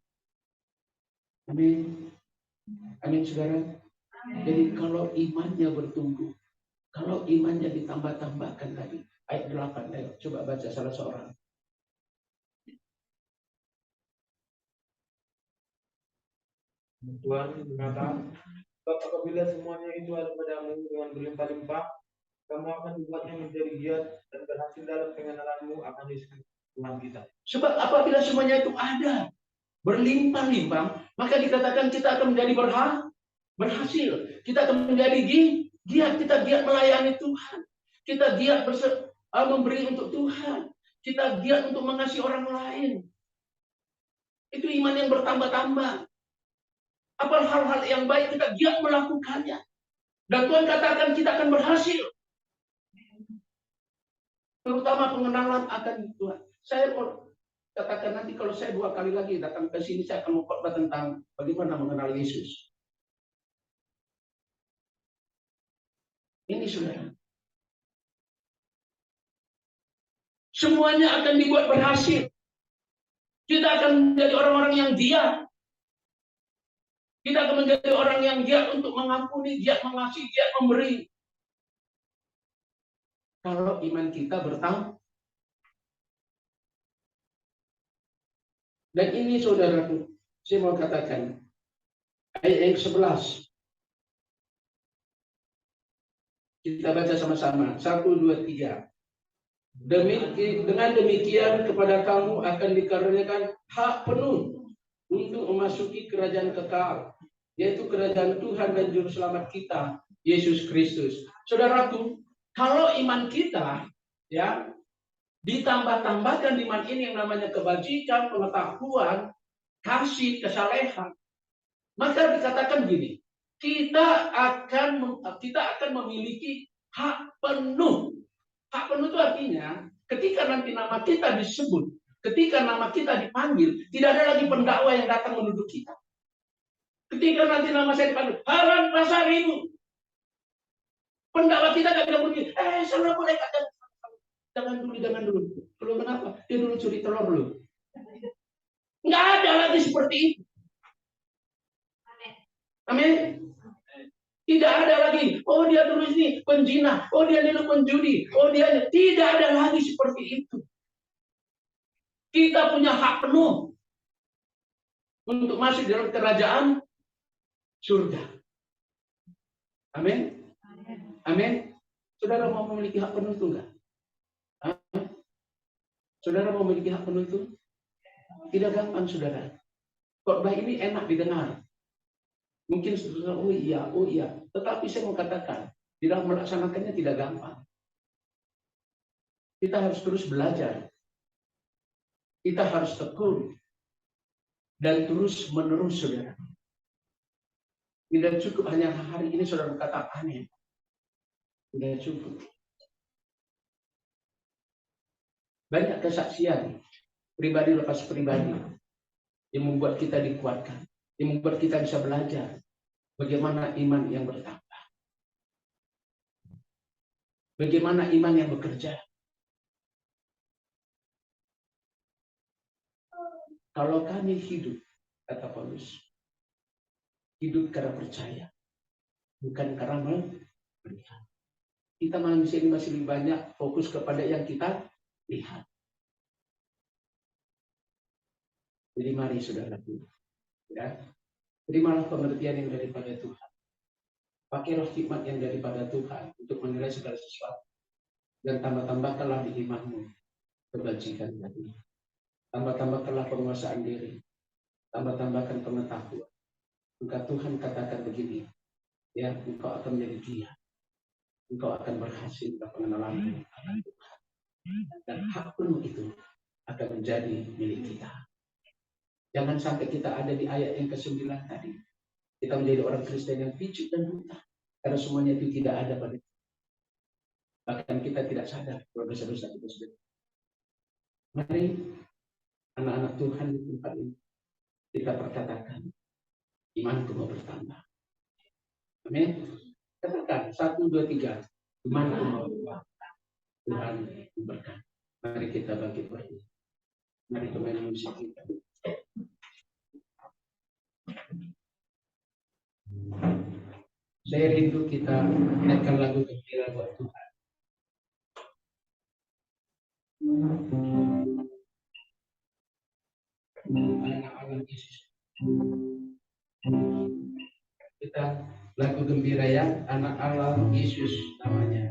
Speaker 4: Amin. Amin saudara. Jadi kalau imannya bertumbuh, kalau imannya ditambah-tambahkan tadi, ayat 8, ayo coba baca salah seorang.
Speaker 5: Tuhan berkata, sebab apabila semuanya itu ada padamu dengan berlimpah-limpah, kamu akan dibuatnya menjadi giat dan berhasil dalam pengenalanmu akan Yesus Tuhan kita.
Speaker 4: Sebab apabila semuanya itu ada, berlimpah-limpah, maka dikatakan kita akan menjadi berhasil. Kita akan menjadi giat, kita giat melayani Tuhan. Kita giat memberi untuk Tuhan. Kita giat untuk mengasihi orang lain. Itu iman yang bertambah-tambah. Apa hal-hal yang baik kita giat melakukannya. Dan Tuhan katakan kita akan berhasil. Terutama pengenalan akan Tuhan. Saya mau katakan nanti kalau saya 2 kali lagi datang ke sini, saya akan mengkhotbah tentang bagaimana mengenal Yesus. Ini saudara. Semuanya akan dibuat berhasil. Kita akan menjadi orang-orang yang giat. Kita akan menjadi orang yang giat untuk mengampuni, giat mengasihi, giat memberi. Kalau iman kita bertambah. Dan ini saudaraku, saya mau katakan ayat yang 11. Kita baca sama-sama. 1, 2, 3. Dengan demikian kepada kamu akan dikaruniakan hak penuh untuk memasuki kerajaan kekal, yaitu kerajaan Tuhan dan Juru Selamat kita, Yesus Kristus. Saudaraku, kalau iman kita ya ditambah-tambahkan iman ini yang namanya kebajikan, pengetahuan, kasih, kesalehan, maka dikatakan gini, kita akan memiliki hak penuh. Hak penuh itu artinya ketika nanti nama kita disebut, ketika nama kita dipanggil, tidak ada lagi pendakwa yang datang menuduh kita. Ketika nanti nama saya dipanggil, Haran Pasaribu, pendakwa kita tidak bilang begini, salah boleh kata, jangan dulu. Belum kenapa? Dia dulu curi telur dulu. Nggak ada lagi seperti itu. Amin. Tidak ada lagi, oh dia dulu ini penjina, oh dia dulu penjudi, oh dia tidak ada lagi seperti itu. Kita punya hak penuh untuk masuk dalam kerajaan surga. Amin. Amin. Saudara mau memiliki hak penuh itu enggak? Saudara mau memiliki hak penuh itu? Tidak gampang, saudara. Khotbah ini enak didengar. Mungkin saudara, oh iya. Tetapi saya mau katakan, di dalam melaksanakannya tidak gampang. Kita harus terus belajar. Kita harus tekun. Dan terus menerus, saudara. Tidak cukup hanya hari ini saudara berkata amin. Tidak cukup. Banyak kesaksian, pribadi lepas pribadi, yang membuat kita dikuatkan. Yang membuat kita bisa belajar bagaimana iman yang bertambah. Bagaimana iman yang bekerja. Kalau kami hidup, kata Paulus, hidup karena percaya, bukan karena melihat. Kita manusia ini masih lebih banyak fokus kepada yang kita lihat. Jadi mari saudara, ya, terimalah pengertian yang daripada Tuhan. Pakai roh hikmat yang daripada Tuhan untuk menilai segala sesuatu. Dan tambah-tambahkanlah di imanmu kebajikan tadi. Tambah-tambahkanlah penguasaan diri. Tambah-tambahkan pengetahuan. Maka Tuhan katakan begini, ya, engkau akan menjadi dia. Engkau akan berhasil dalam pengenalan akan Tuhan. Dan hak penuh itu akan menjadi milik kita. Jangan sampai kita ada di ayat yang ke-9 tadi. Kita menjadi orang Kristen yang picu dan buta. Karena semuanya itu tidak ada pada kita. Bahkan kita tidak sadar bahwa dosa-dosa kita sudah. Mari anak-anak Tuhan di tempat ini kita perkatakan imanku mau bertambah. Amin. Katakan 1, 2, 3. Imanku mau bertambah. Tuhan berkati. Mari kita bangkit berdiri. Mari kita main musik kita. Saya rindu kita naikkan lagu gembira buat Tuhan. Anak-anak Yesus. Kita lagu gembira ya, anak Allah Yesus namanya.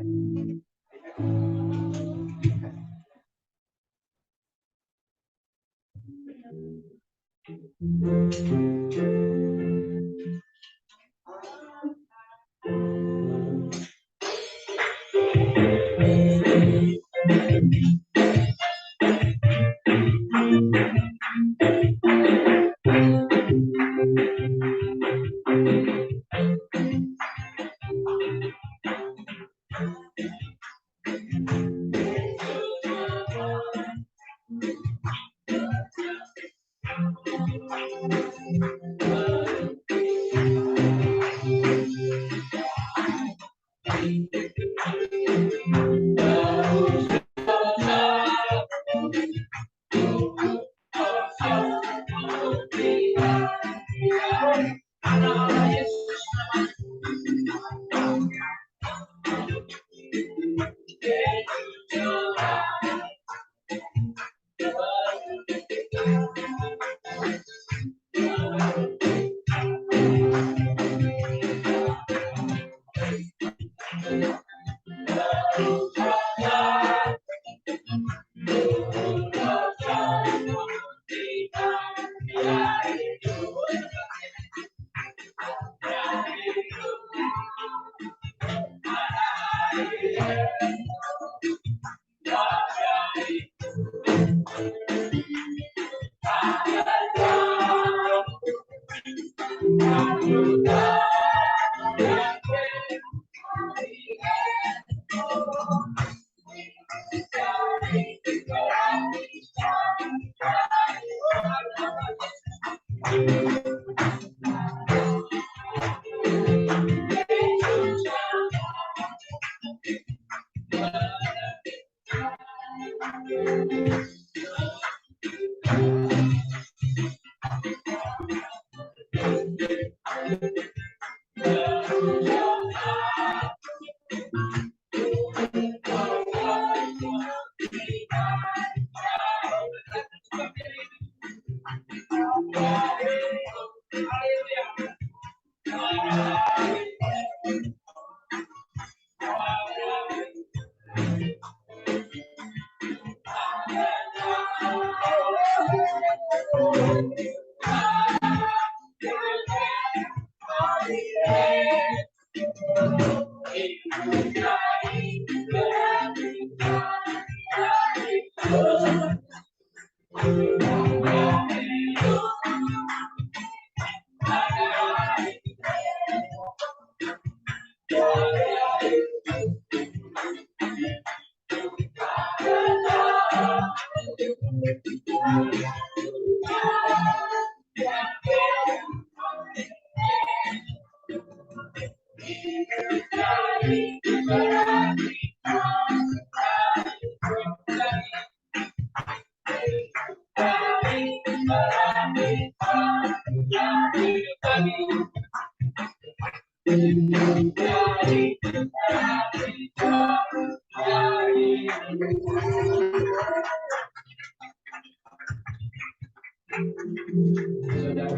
Speaker 4: Saudara,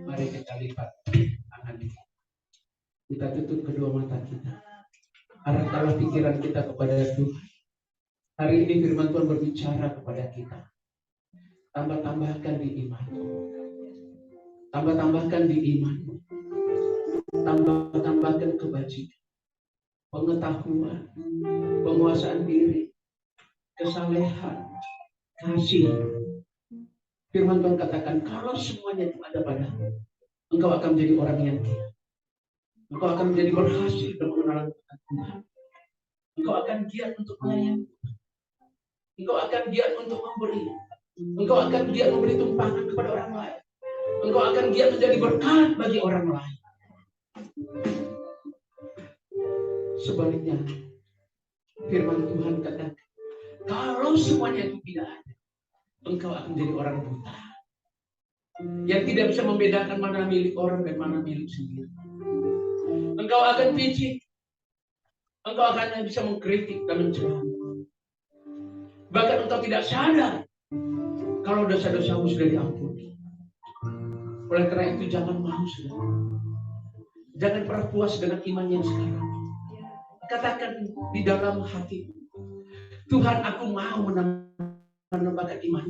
Speaker 4: mari kita lipat tangan kita. Kita tutup kedua mata kita. Arahkanlah pikiran kita kepada Tuhan. Hari ini firman Tuhan berbicara kepada kita. Tambah-tambahkan di imanmu. Tambah-tambahkan di imanmu. Tambah-tambahkan kebajikan, pengetahuan, penguasaan diri, kesalehan, kasih. Firman Tuhan katakan, kalau semuanya itu ada padamu, engkau akan menjadi orang yang kaya. Engkau akan menjadi berhasil dalam mengenal Tuhan. Engkau akan giat untuk melayani. Engkau akan giat untuk memberi. Engkau akan giat memberi tumpangan kepada orang lain. Engkau akan giat menjadi berkat bagi orang lain. Sebaliknya, firman Tuhan katakan, kalau semuanya itu tidak ada, engkau akan menjadi orang buta yang tidak bisa membedakan mana milik orang dan mana milik sendiri. Engkau akan picik, engkau akan bisa mengkritik dan mencela. Bahkan engkau tidak sadar kalau dosa-dosamu sudah diampuni. Oleh karena itu jangan mau, saudara. Jangan pernah puas dengan iman yang sekarang. Katakan di dalam hati, Tuhan, aku mau menambahkan iman.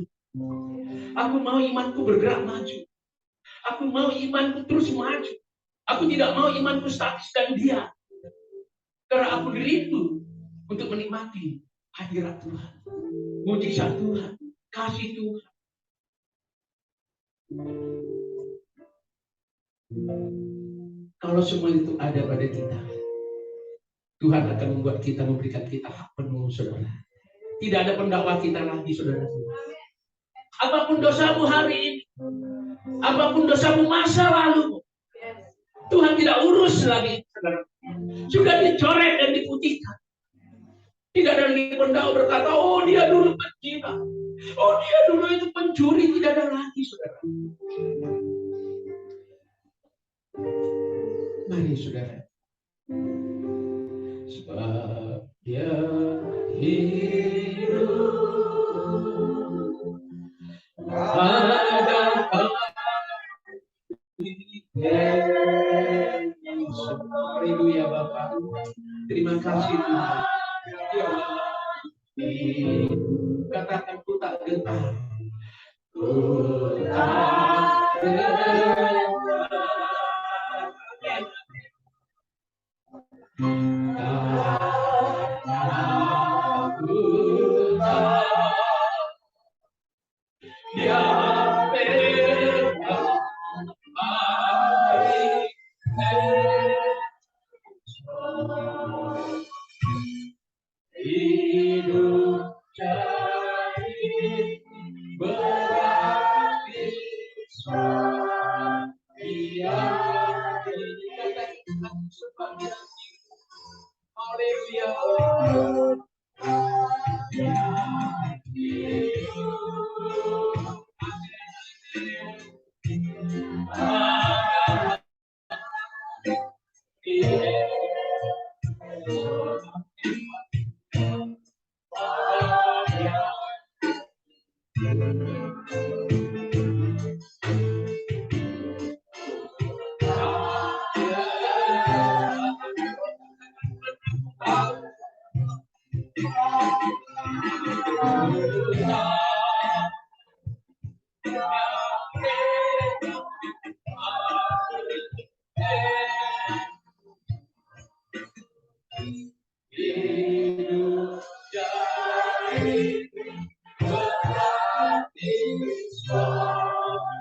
Speaker 4: Aku mau imanku bergerak maju. Aku mau imanku terus maju. Aku tidak mau imanku statis dan diam. Karena aku rindu untuk menikmati hadirat Tuhan, mujizat Tuhan, kasih Tuhan. Kalau semua itu ada pada kita, Tuhan akan membuat kita, memberikan kita hak penuh, saudara. Tidak ada pendakwa kita lagi, saudara. Apapun dosamu hari ini, apapun dosamu masa lalu, Tuhan tidak urus lagi, saudara. Sudah dicoret dan diputihkan. Tidak ada lagi pendakwa berkata, oh dia dulu pencina, oh dia dulu itu pencuri. Tidak ada lagi, saudara. Mari saudara. Sebab dia hidup pada haleluya Bapak. Terima kasih Tuhan. Katakan ku tak gentar. Ku tak gentar. Hidup jadi berarti dia. Haleluya.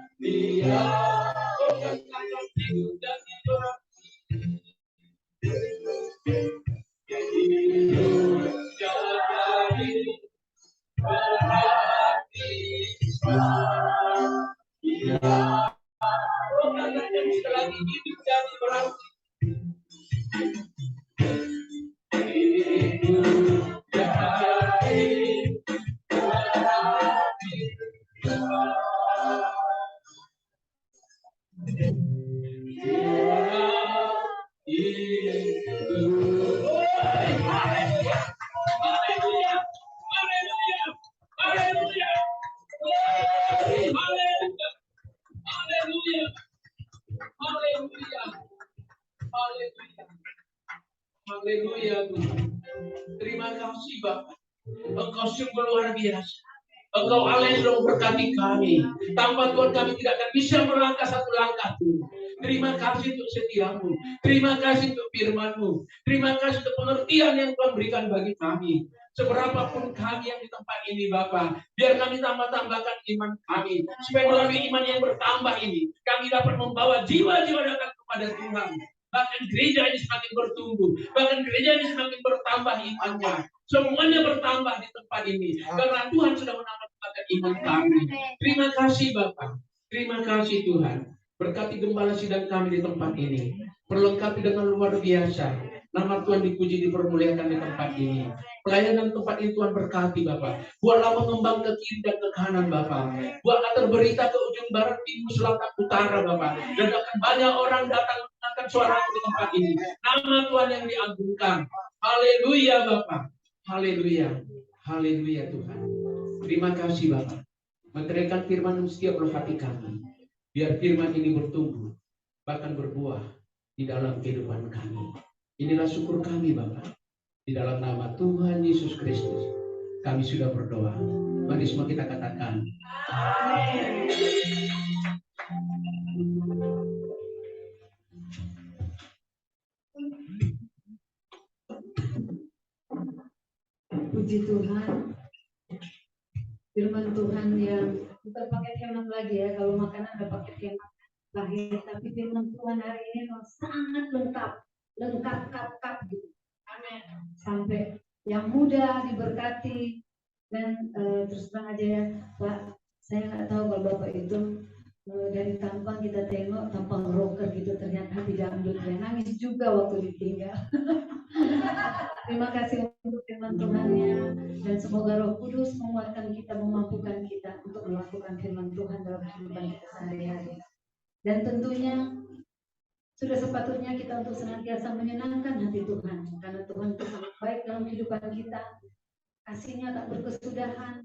Speaker 4: Hidup jadi berarti dia. Hidup jadi berarti dia. Sekali hidup jadi berarti. Haleluya Tuhan. Terima kasih Bapak. Engkau sungguh luar biasa. Engkau Allah yang sudah memberkati kami. Tanpa Tuhan kami tidak akan bisa melangkah satu langkah Tuhan. Terima kasih untuk setiamu. Terima kasih untuk firman-Mu. Terima kasih untuk pengertian yang Tuhan berikan bagi kami. Seberapapun kami yang di tempat ini Bapak, biar kami tambahkan iman kami. Supaya melalui iman yang bertambah ini, kami dapat membawa jiwa-jiwa datang kepada Tuhan. Bahkan gereja ini semakin bertumbuh, bahkan gereja ini semakin bertambah imannya. Semuanya bertambah di tempat ini karena Tuhan sudah menambahkan iman kami. Terima kasih Bapak, terima kasih Tuhan. Berkati gembala sidang kami di tempat ini, perlengkapi dengan luar biasa. Nama Tuhan dipuji, dipermuliakan di tempat ini. Pelayanan tempat ini Tuhan berkati Bapak. Buatlah mengembang ke kiri dan ke kanan Bapak. Buatlah terberita ke ujung barat, timur, selatan, utara Bapak. Dan akan banyak orang datang mengangkat suara di tempat ini. Nama Tuhan yang diagungkan. Haleluya Bapak. Haleluya. Haleluya Tuhan. Terima kasih Bapak. Meteraikan firman setiap roh hati kami. Biar firman ini bertumbuh. Bahkan berbuah di dalam kehidupan kami. Inilah syukur kami Bapak. Di dalam nama Tuhan Yesus Kristus, kami sudah berdoa. Mari semua kita katakan. Amin.
Speaker 3: Puji Tuhan. Firman Tuhan yang bukan paket hemat lagi ya. Kalau makanan ada paket hemat lahir, tapi firman Tuhan hari ini sangat lengkap gitu. Amin. Sampai yang muda diberkati dan terus terang aja ya Pak, saya nggak tahu kalau Bapak itu dari tampang kita tengok tampang rocker gitu, ternyata tidak ambil dia nangis juga waktu ditinggal. Terima kasih untuk firman Tuhannya dan semoga Roh Kudus menguatkan kita, memampukan kita untuk melakukan firman Tuhan dalam kehidupan kita sehari-hari. Dan tentunya Sudah sepatutnya kita untuk senantiasa menyenangkan hati Tuhan, karena Tuhan itu sangat baik dalam kehidupan kita. Kasih-Nya tak berkesudahan,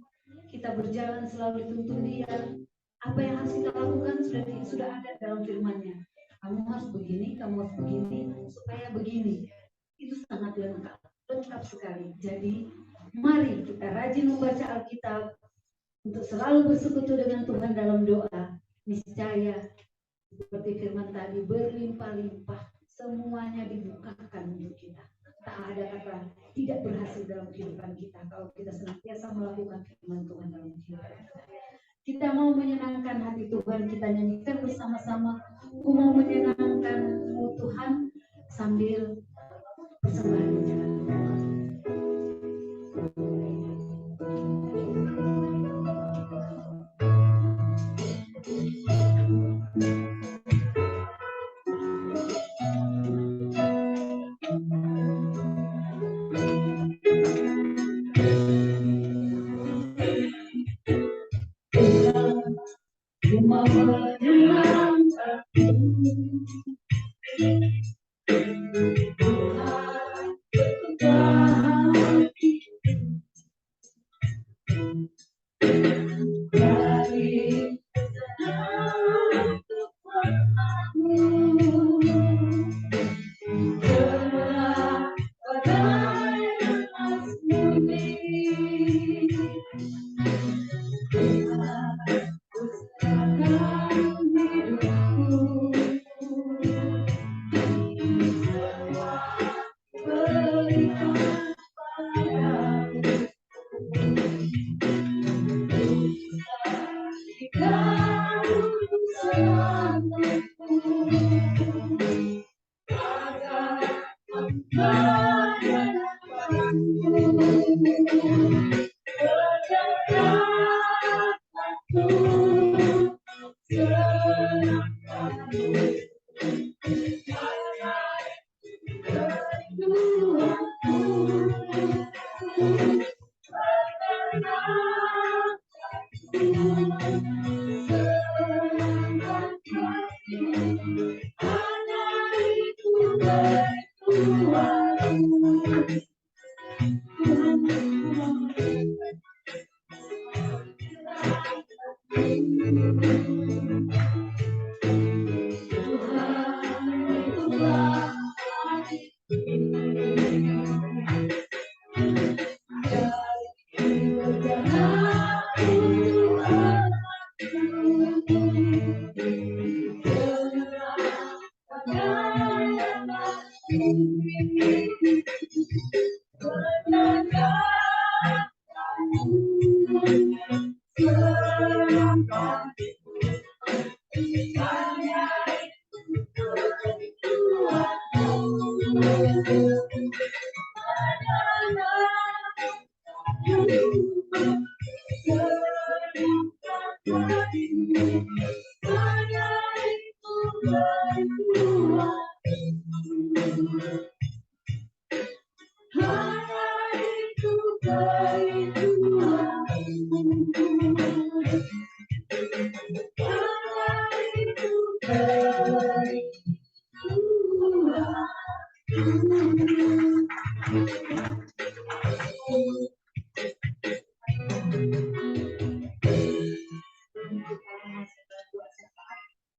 Speaker 3: kita berjalan selalu dituntun Dia. Apa yang harus kita lakukan sudah ada dalam firman-Nya. Kamu harus begini, kamu harus begini, supaya begini. Itu sangat lengkap sekali. Jadi mari kita rajin membaca Alkitab untuk selalu bersekutu dengan Tuhan dalam doa. Niscaya seperti firman tadi, berlimpah-limpah, semuanya dibukakan untuk kita. Tak ada kata tidak berhasil dalam kehidupan kita kalau kita senantiasa melakukan firman Tuhan dalam kehidupan kita. Kita mau menyenangkan hati Tuhan, kita nyanyikan bersama-sama, Ku mau menyenangkan-Mu Tuhan, sambil persembahan jalan.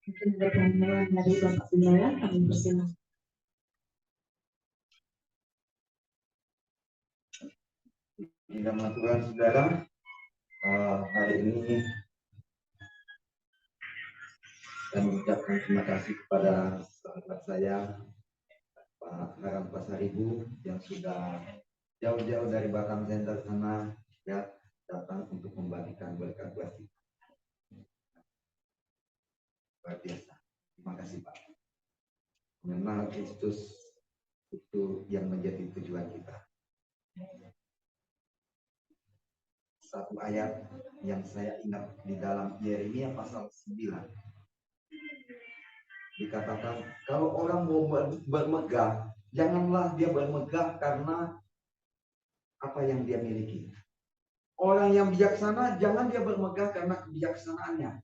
Speaker 3: Mungkin ada pertanyaan dari Bapak Bendara, kami persilakan.
Speaker 5: Nama Tuhan, saudara, hari ini saya mengucapkan terima kasih kepada sahabat saya, Pak Haram Pasaribu, yang sudah jauh-jauh dari Batam Center sana, ya, datang untuk membagikan berkat buat kita. Luar biasa. Terima kasih, Pak. Mengenal Kristus itu yang menjadi tujuan kita. Satu ayat yang saya ingat di dalam Yeremia pasal 9. Dikatakan, kalau orang mau bermegah, janganlah dia bermegah karena apa yang dia miliki. Orang yang bijaksana, jangan dia bermegah karena kebijaksanaannya.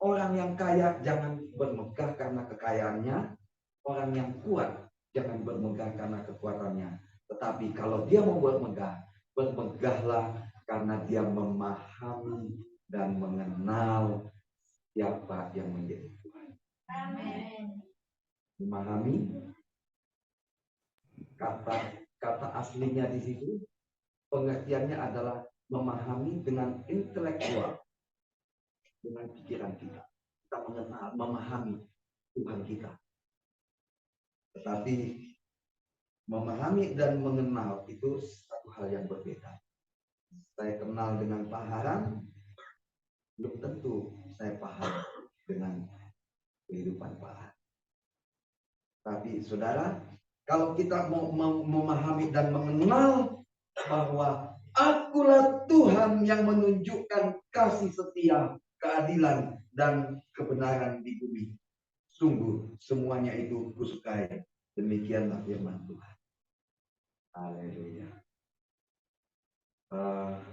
Speaker 5: Orang yang kaya, jangan bermegah karena kekayaannya. orang yang kuat jangan bermegah karena kekuatannya. Tetapi kalau dia mau bermegah, bermegahlah karena dia memahami dan mengenal siapa yang menjadi Tuhan.
Speaker 3: Amin.
Speaker 5: Memahami, kata aslinya di situ pengertiannya adalah memahami dengan intelektual, dengan pikiran kita. Kita mengenal, memahami Tuhan kita. Tetapi memahami dan mengenal itu satu hal yang berbeda. Saya kenal dengan Pak Haram, belum tentu saya paham dengan kehidupan Pak Haram. Tapi saudara, kalau kita mau memahami dan mengenal bahwa akulah Tuhan yang menunjukkan kasih setia, keadilan, dan kebenaran di bumi. Sungguh semuanya itu kusukai. Demikianlah firman Tuhan. Haleluya.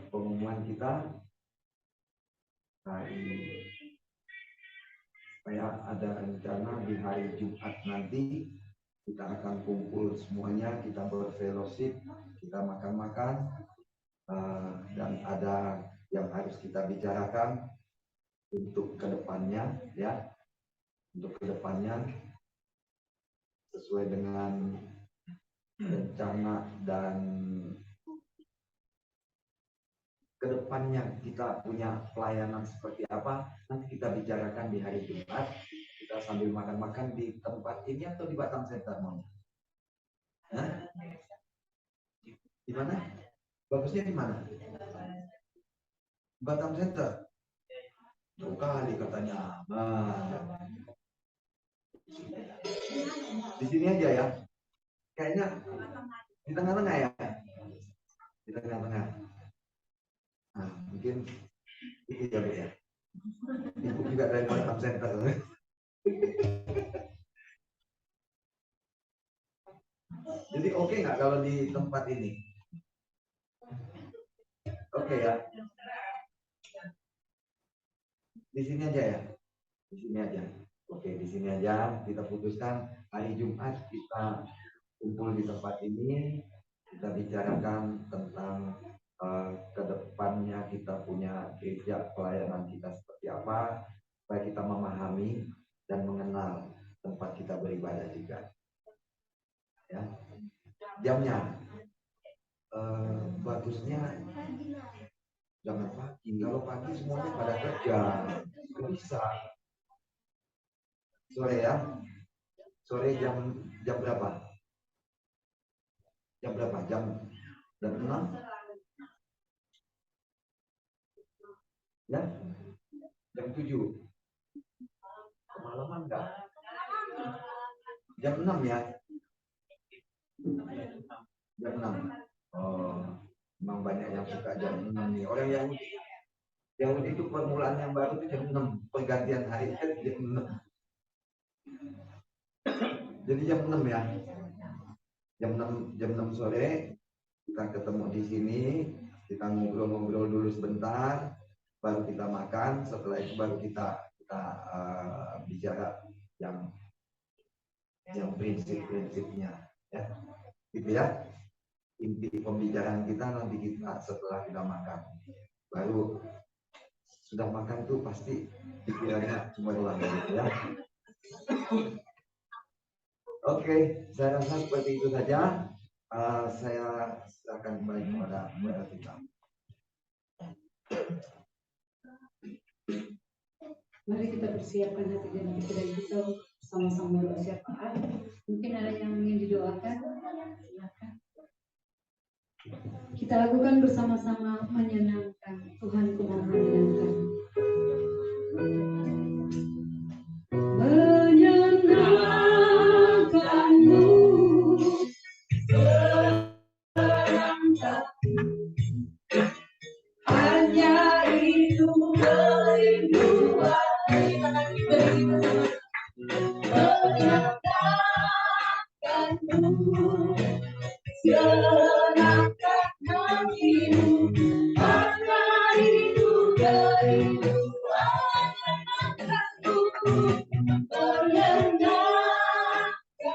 Speaker 5: Pengumuman kita hari, saya ada rencana di hari Jumat nanti kita akan kumpul semuanya, kita berfellowship, kita makan-makan, dan ada yang harus kita bicarakan untuk kedepannya, ya, untuk kedepannya sesuai dengan rencana dan kedepannya kita punya pelayanan seperti apa, nanti kita bicarakan di hari Jumat. Kita sambil makan-makan di tempat ini atau di Batam Center, Mom? Hah? Di mana? Bagusnya di mana? Batam Center. Jauh kali katanya. Di sini aja ya. Kayaknya di tengah-tengah ya. Di tengah-tengah. Nah, mungkin itu ya, Bu ya. Ibu juga dari Batam Center. Jadi oke nggak kalau di tempat ini? Oke ya. Di sini aja ya. Di sini aja. Oke, di sini aja kita putuskan hari Jumat kita kumpul di tempat ini, kita bicarakan tentang kedepannya kita punya gereja, pelayanan kita seperti apa, supaya kita memahami dan mengenal tempat kita beribadah juga. Ya, jamnya bagusnya jangan pagi. Kalau pagi semuanya pada kerja, nggak bisa. Sore ya, sore jam berapa? Jam berapa? Jam 6? Ya, jam 7. Kemalaman enggak? Jam 6 ya? Jam 6. Oh, memang banyak yang suka jam 6 nih. Orang Yahudi itu permulaan yang baru itu jam 6. Pergantian hari kan jam 6. Jadi jam 6 ya. Jam 6 sore kita ketemu di sini, kita ngobrol-ngobrol dulu sebentar, baru kita makan. Setelah itu baru kita bicara yang prinsip-prinsipnya, ya. Gitu ya. Inti pembicaraan kita nanti kita setelah kita makan. Baru sudah makan tuh pasti pikirannya cemerlang gitu ya. Oke, saya rasa seperti itu saja. Saya akan kembali kepada kita.
Speaker 3: Mari kita persiapkan hati dan pikiran kita sama-sama berdoa syafaat. Mungkin ada yang ingin didoakan? Silakan. Kita lakukan bersama-sama menyenangkan Tuhan ku Maha menyenangkan. Menyenangkanmu hanya itu kerinduan. Menyenangkanmu senangkan hatimu, hanya itu kerinduan. Menyenangkanmu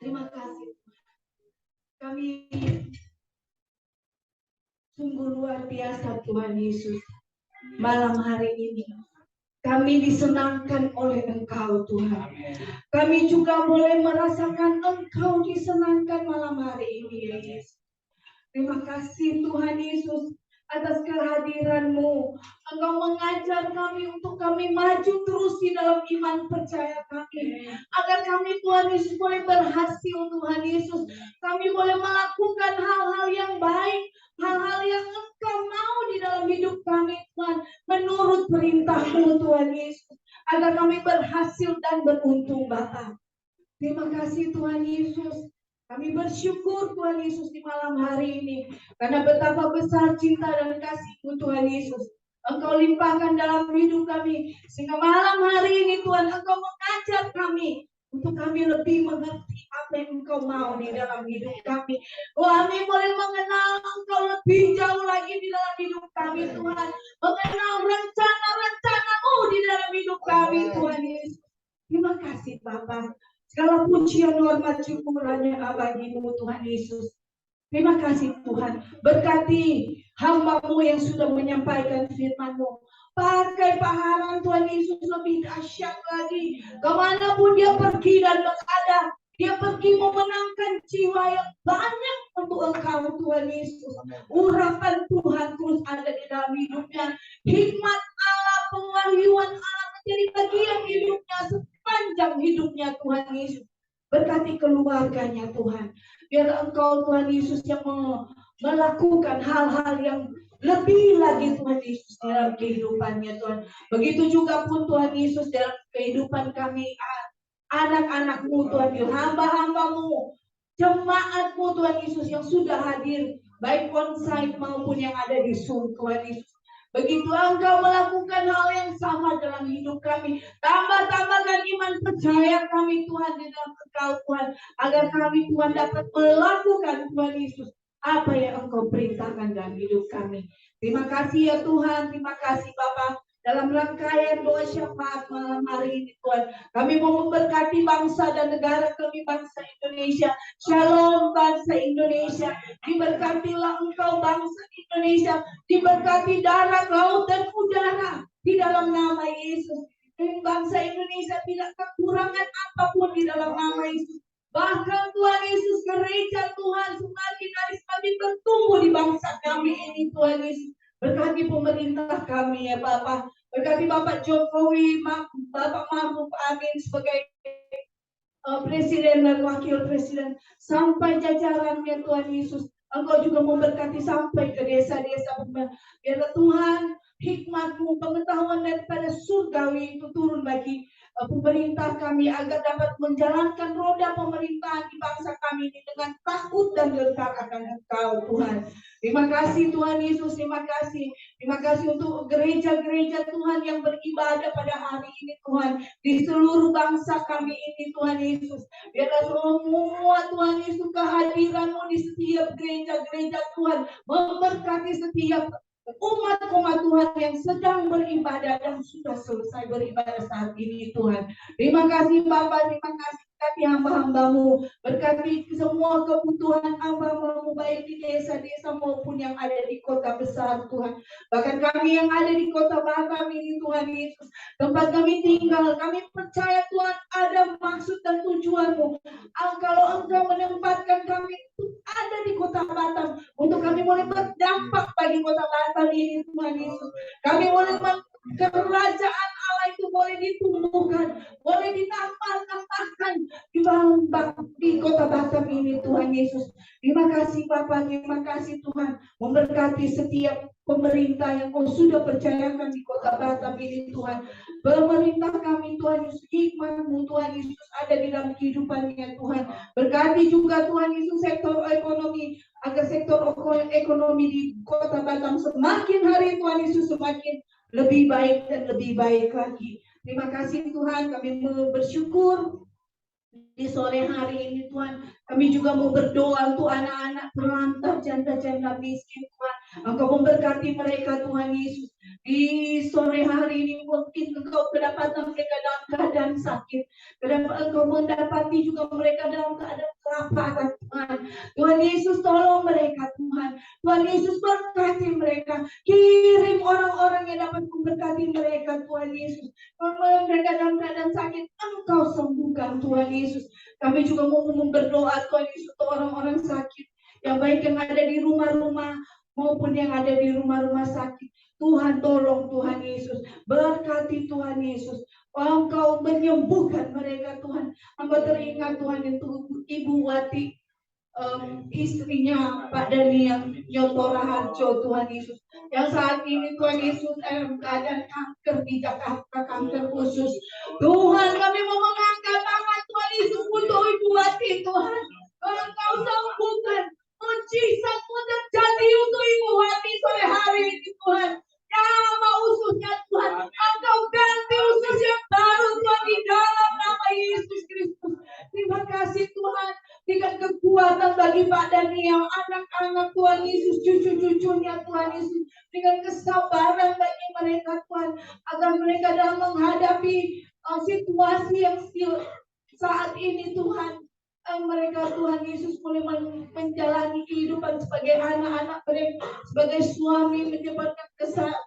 Speaker 3: Terima kasih. Kami sungguh luar biasa Tuhan Yesus. Malam hari ini kami disenangkan oleh Engkau Tuhan. Kami juga boleh merasakan Engkau disenangkan malam hari ini ya Yesus. Terima kasih Tuhan Yesus atas kehadiran-Mu. Engkau mengajar kami untuk kami maju terus di dalam iman percaya kami. Agar kami Tuhan Yesus boleh berhasil Tuhan Yesus. Kami boleh melakukan hal-hal yang baik. Hal-hal yang Engkau mau di dalam hidup kami Tuhan. Menurut perintah-Mu Tuhan Yesus. Agar kami berhasil dan beruntung Bapa. Terima kasih Tuhan Yesus. Kami bersyukur Tuhan Yesus di malam hari ini. Karena betapa besar cinta dan kasih-Mu Tuhan Yesus. Engkau limpahkan dalam hidup kami. Sehingga malam hari ini Tuhan Engkau mengajar kami. Untuk kami lebih mengerti apa yang Engkau mau di dalam hidup kami. Kami boleh mengenal Engkau lebih jauh lagi di dalam hidup kami Tuhan. Mengenal rencana-rencana-Mu di dalam hidup kami Tuhan Yesus. Terima kasih Bapa. Segala pujian, hormat, syukur hanya abadi-Mu Tuhan Yesus. Terima kasih Tuhan. Berkati hamba-Mu yang sudah menyampaikan firman-Mu. Pakai Pak Haran Tuhan Yesus lebih dahsyat lagi. Kemanapun dia pergi dan berada, dia pergi memenangkan jiwa yang banyak untuk Engkau Tuhan Yesus. Urapan Tuhan terus ada di dalam hidupnya. Hikmat Allah, pewahyuan Allah menjadi bagian hidupnya sepanjang hidupnya Tuhan Yesus. Berkati keluarganya Tuhan. Biar Engkau Tuhan Yesus yang melakukan hal-hal yang lebih lagi Tuhan Yesus dalam kehidupannya Tuhan. Begitu juga pun Tuhan Yesus dalam kehidupan kami anak-anak-Mu Tuhan Yesus, hamba-hamba-Mu, jemaat-Mu Tuhan Yesus yang sudah hadir baik on-site maupun yang ada di Zoom Tuhan Yesus. Begitu Engkau melakukan hal yang sama dalam hidup kami. Tambahkan iman percaya kami Tuhan di dalam Engkau Tuhan. Agar kami Tuhan dapat melakukan Tuhan Yesus apa yang Engkau perintahkan dalam hidup kami. Terima kasih ya Tuhan. Terima kasih Bapa. Dalam rangkaian doa syafaat malam hari ini Tuhan. Kami mau memberkati bangsa dan negara kami, bangsa Indonesia. Shalom bangsa Indonesia. Diberkatilah Engkau bangsa Indonesia. Diberkati darat, laut dan udara. Di dalam nama Yesus. Dan bangsa Indonesia tidak kekurangan apapun di dalam nama Yesus. Bahkan Tuhan Yesus, gereja Tuhan semakin hari semakin bertumbuh di bangsa kami ini Tuhan Yesus. Berkati pemerintah kami ya Bapak. Berkati Bapak Jokowi, Bapak Mahfud Amin sebagai Presiden dan Wakil Presiden. Sampai jajarannya Tuhan Yesus. Engkau juga memberkati sampai ke desa-desa. Biar Tuhan hikmat-Mu, pengetahuan daripada surgawi itu turun bagi pemerintah kami agar dapat menjalankan roda pemerintahan di bangsa kami ini dengan takut dan gentar akan Engkau Tuhan. Terima kasih Tuhan Yesus, terima kasih. Terima kasih untuk gereja-gereja Tuhan yang beribadah pada hari ini Tuhan. Di seluruh bangsa kami ini Tuhan Yesus. Biarlah semua Tuhan Yesus kehadiran-Mu di setiap gereja-gereja Tuhan. Memberkati setiap umat-umat Tuhan yang sedang beribadah dan sudah selesai beribadah saat ini Tuhan. Terima kasih Bapak, terima kasih berkati hamba-hambamu, berkati semua kebutuhan hamba-hambamu baik di desa-desa maupun yang ada di kota besar Tuhan. Bahkan kami yang ada di kota Batam ini Tuhan Yesus, tempat kami tinggal, kami percaya Tuhan ada maksud dan tujuanmu. Kalau Engkau menempatkan kami ada di kota Batam untuk kami boleh berdampak bagi kota Batam ini Tuhan Yesus. Kami boleh kerajaan Allah itu boleh ditumbuhkan, boleh ditambahkan di kota Batam ini Tuhan Yesus. Terima kasih Bapa, terima kasih Tuhan memberkati setiap pemerintah yang Kau sudah percayakan di kota Batam ini Tuhan. Pemerintah kami Tuhan Yesus, hikmat-Mu Tuhan Yesus ada di dalam kehidupannya Tuhan. Berkati juga Tuhan Yesus sektor ekonomi, agar sektor ekonomi di kota Batam semakin hari Tuhan Yesus semakin lebih baik dan lebih baik lagi. Terima kasih Tuhan, kami bersyukur di sore hari ini Tuhan. Kami juga mau berdoa untuk anak-anak terlantar, janda-janda miskin Tuhan. Engkau memberkati mereka Tuhan Yesus. Di sore hari ini mungkin Engkau kedapatan mereka dalam keadaan sakit. Engkau mendapati juga mereka dalam keadaan kelaparan Tuhan. Tuhan Yesus tolong mereka Tuhan. Tuhan Yesus berkati mereka. Kirim orang-orang yang dapat memberkati mereka Tuhan Yesus. Kalau mereka dalam keadaan sakit, Engkau sembuhkan Tuhan Yesus. Kami juga mau berdoa Tuhan Yesus untuk orang-orang sakit. Yang baik yang ada di rumah-rumah maupun yang ada di rumah-rumah sakit. Tuhan tolong Tuhan Yesus. Berkati Tuhan Yesus. Engkau menyembuhkan mereka Tuhan. Hamba teringat Tuhan itu Ibu Wati, istrinya Pak Dani yang Nyotora Harjo Tuhan Yesus. Yang saat ini Tuhan Yesus keadaan kanker di Jakarta, kanker khusus. Tuhan kami mau mengangkat tangan Tuhan Yesus untuk Ibu Wati Tuhan. Engkau sembuhkan. Mujizat-Mu terjadi untuk Ibu Wati sore hari ini Tuhan. Nama ususnya Tuhan, Engkau ganti usus yang baru Tuhan di dalam nama Yesus Kristus. Terima kasih Tuhan, berikan kekuatan bagi Pak Daniel, anak-anak Tuhan Yesus, cucu-cucunya Tuhan Yesus. Berikan kesabaran bagi mereka Tuhan, agar mereka dalam menghadapi situasi yang saat ini Tuhan. Mereka Tuhan Yesus boleh menjalani kehidupan sebagai anak-anak mereka, sebagai suami menyebabkan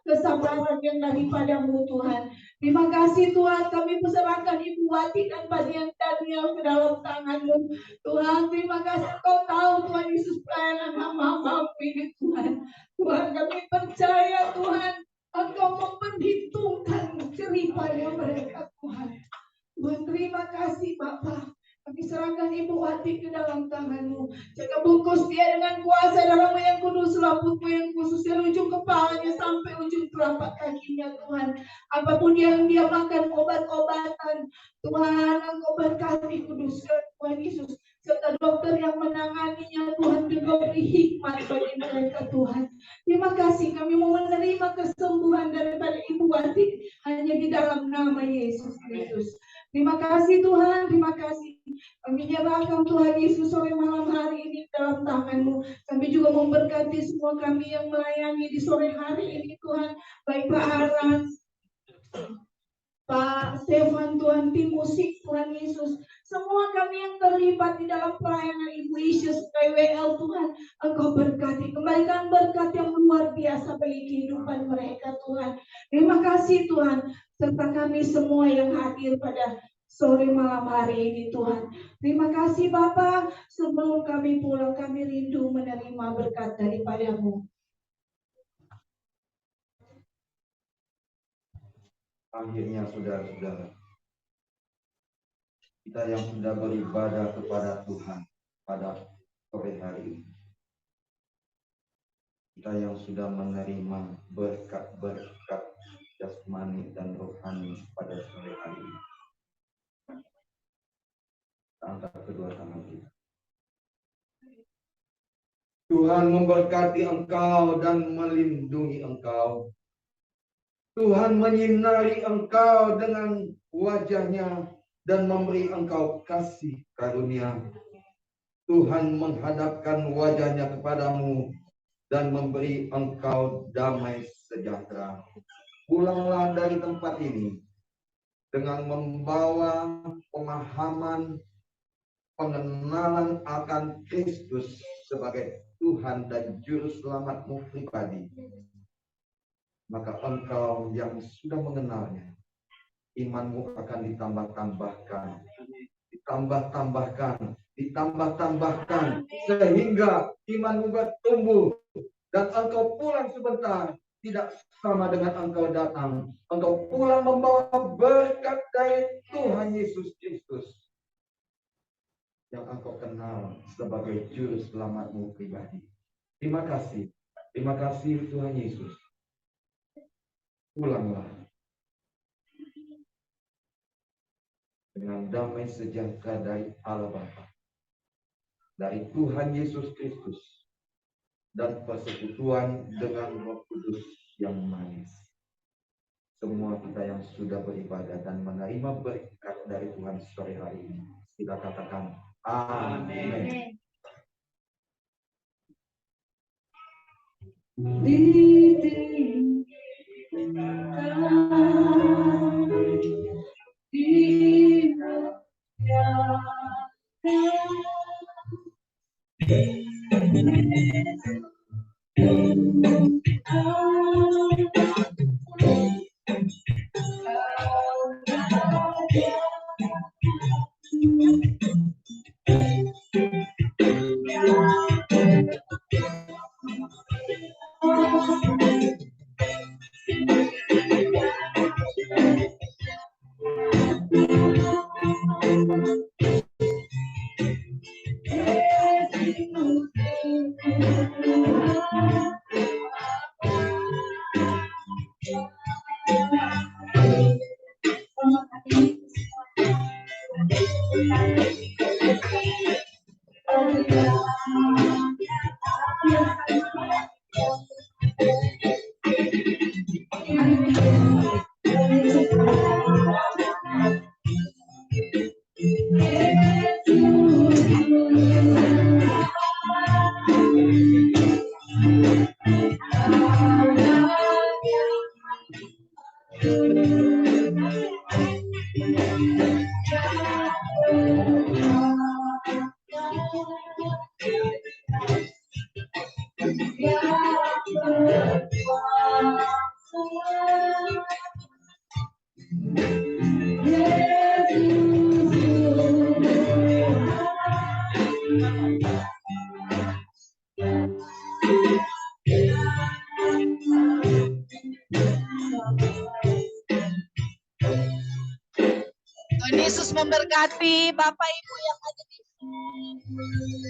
Speaker 3: kesabaran yang daripada-Mu Tuhan. Terima kasih Tuhan, kami perserahkan Ibu Wati dan Pak Daniel ke dalam tangan-Mu Tuhan. Terima kasih Kau tahu Tuhan Yesus pelayanan hamba-Mu ini Tuhan. Tuhan kami percaya Tuhan Engkau memperhitungkan ceripanya mereka Tuhan. Tuhan terima kasih Bapa. Kami serahkan Ibu Wati ke dalam tangan-Mu. Jaga bungkus dia dengan kuasa dalam-Mu yang kudus, laput-Mu yang khusus dari ujung kepalanya sampai ujung telapak kakinya Tuhan. Apapun yang dia makan, obat-obatan, Tuhan Engkau berkati kuduskan Tuhan Yesus. Serta dokter yang menanganinya Tuhan juga beri hikmat bagi mereka Tuhan. Terima kasih kami mau menerima kesembuhan daripada Ibu Wati hanya di dalam nama Yesus Kristus. Terima kasih Tuhan, terima kasih. Kami nyerahkan Tuhan Yesus sore malam hari ini dalam tangan-Mu. Kami juga memberkati semua kami yang melayani di sore hari ini Tuhan. Baik Pak Aras, Pak Stefan Tuhan, tim musik Tuhan Yesus. Semua kami yang terlibat di dalam pelayanan Ibu Yesus PWL Tuhan. Engkau berkati, kembalikan berkat yang luar biasa bagi kehidupan mereka Tuhan. Terima kasih Tuhan. Serta kami semua yang hadir pada sore malam hari ini Tuhan. Terima kasih Bapa. Sebelum kami pulang kami rindu menerima berkat daripada-Mu.
Speaker 5: Akhirnya saudara-saudara, kita yang sudah beribadah kepada Tuhan pada sore hari ini, kita yang sudah menerima berkat-berkat jasmani dan rohani pada sore hari ini, angkat kedua tangan kita. Tuhan memberkati engkau dan melindungi engkau. Tuhan menyinari engkau dengan wajah-Nya dan memberi engkau kasih karunia. Tuhan menghadapkan wajah-Nya kepadamu dan memberi engkau damai sejahtera. Pulanglah dari tempat ini dengan membawa pemahaman pengenalan akan Kristus sebagai Tuhan dan Juru Selamatmu pribadi, maka engkau yang sudah mengenalnya, imanmu akan ditambah-tambahkan, sehingga imanmu bertumbuh, dan engkau pulang sebentar, tidak sama dengan engkau datang. Engkau pulang membawa berkat dari Tuhan Yesus Kristus, yang engkau kenal sebagai Juru Selamatmu pribadi. Terima kasih Tuhan Yesus. Pulanglah dengan damai sejahtera dari Allah Bapa, dari Tuhan Yesus Kristus, dan persekutuan dengan Roh Kudus yang manis. Semua kita yang sudah beribadah dan menerima berkat dari Tuhan sore hari ini, kita katakan amin.
Speaker 1: Tuhan Yesus memberkati Bapak Ibu yang ada di sini.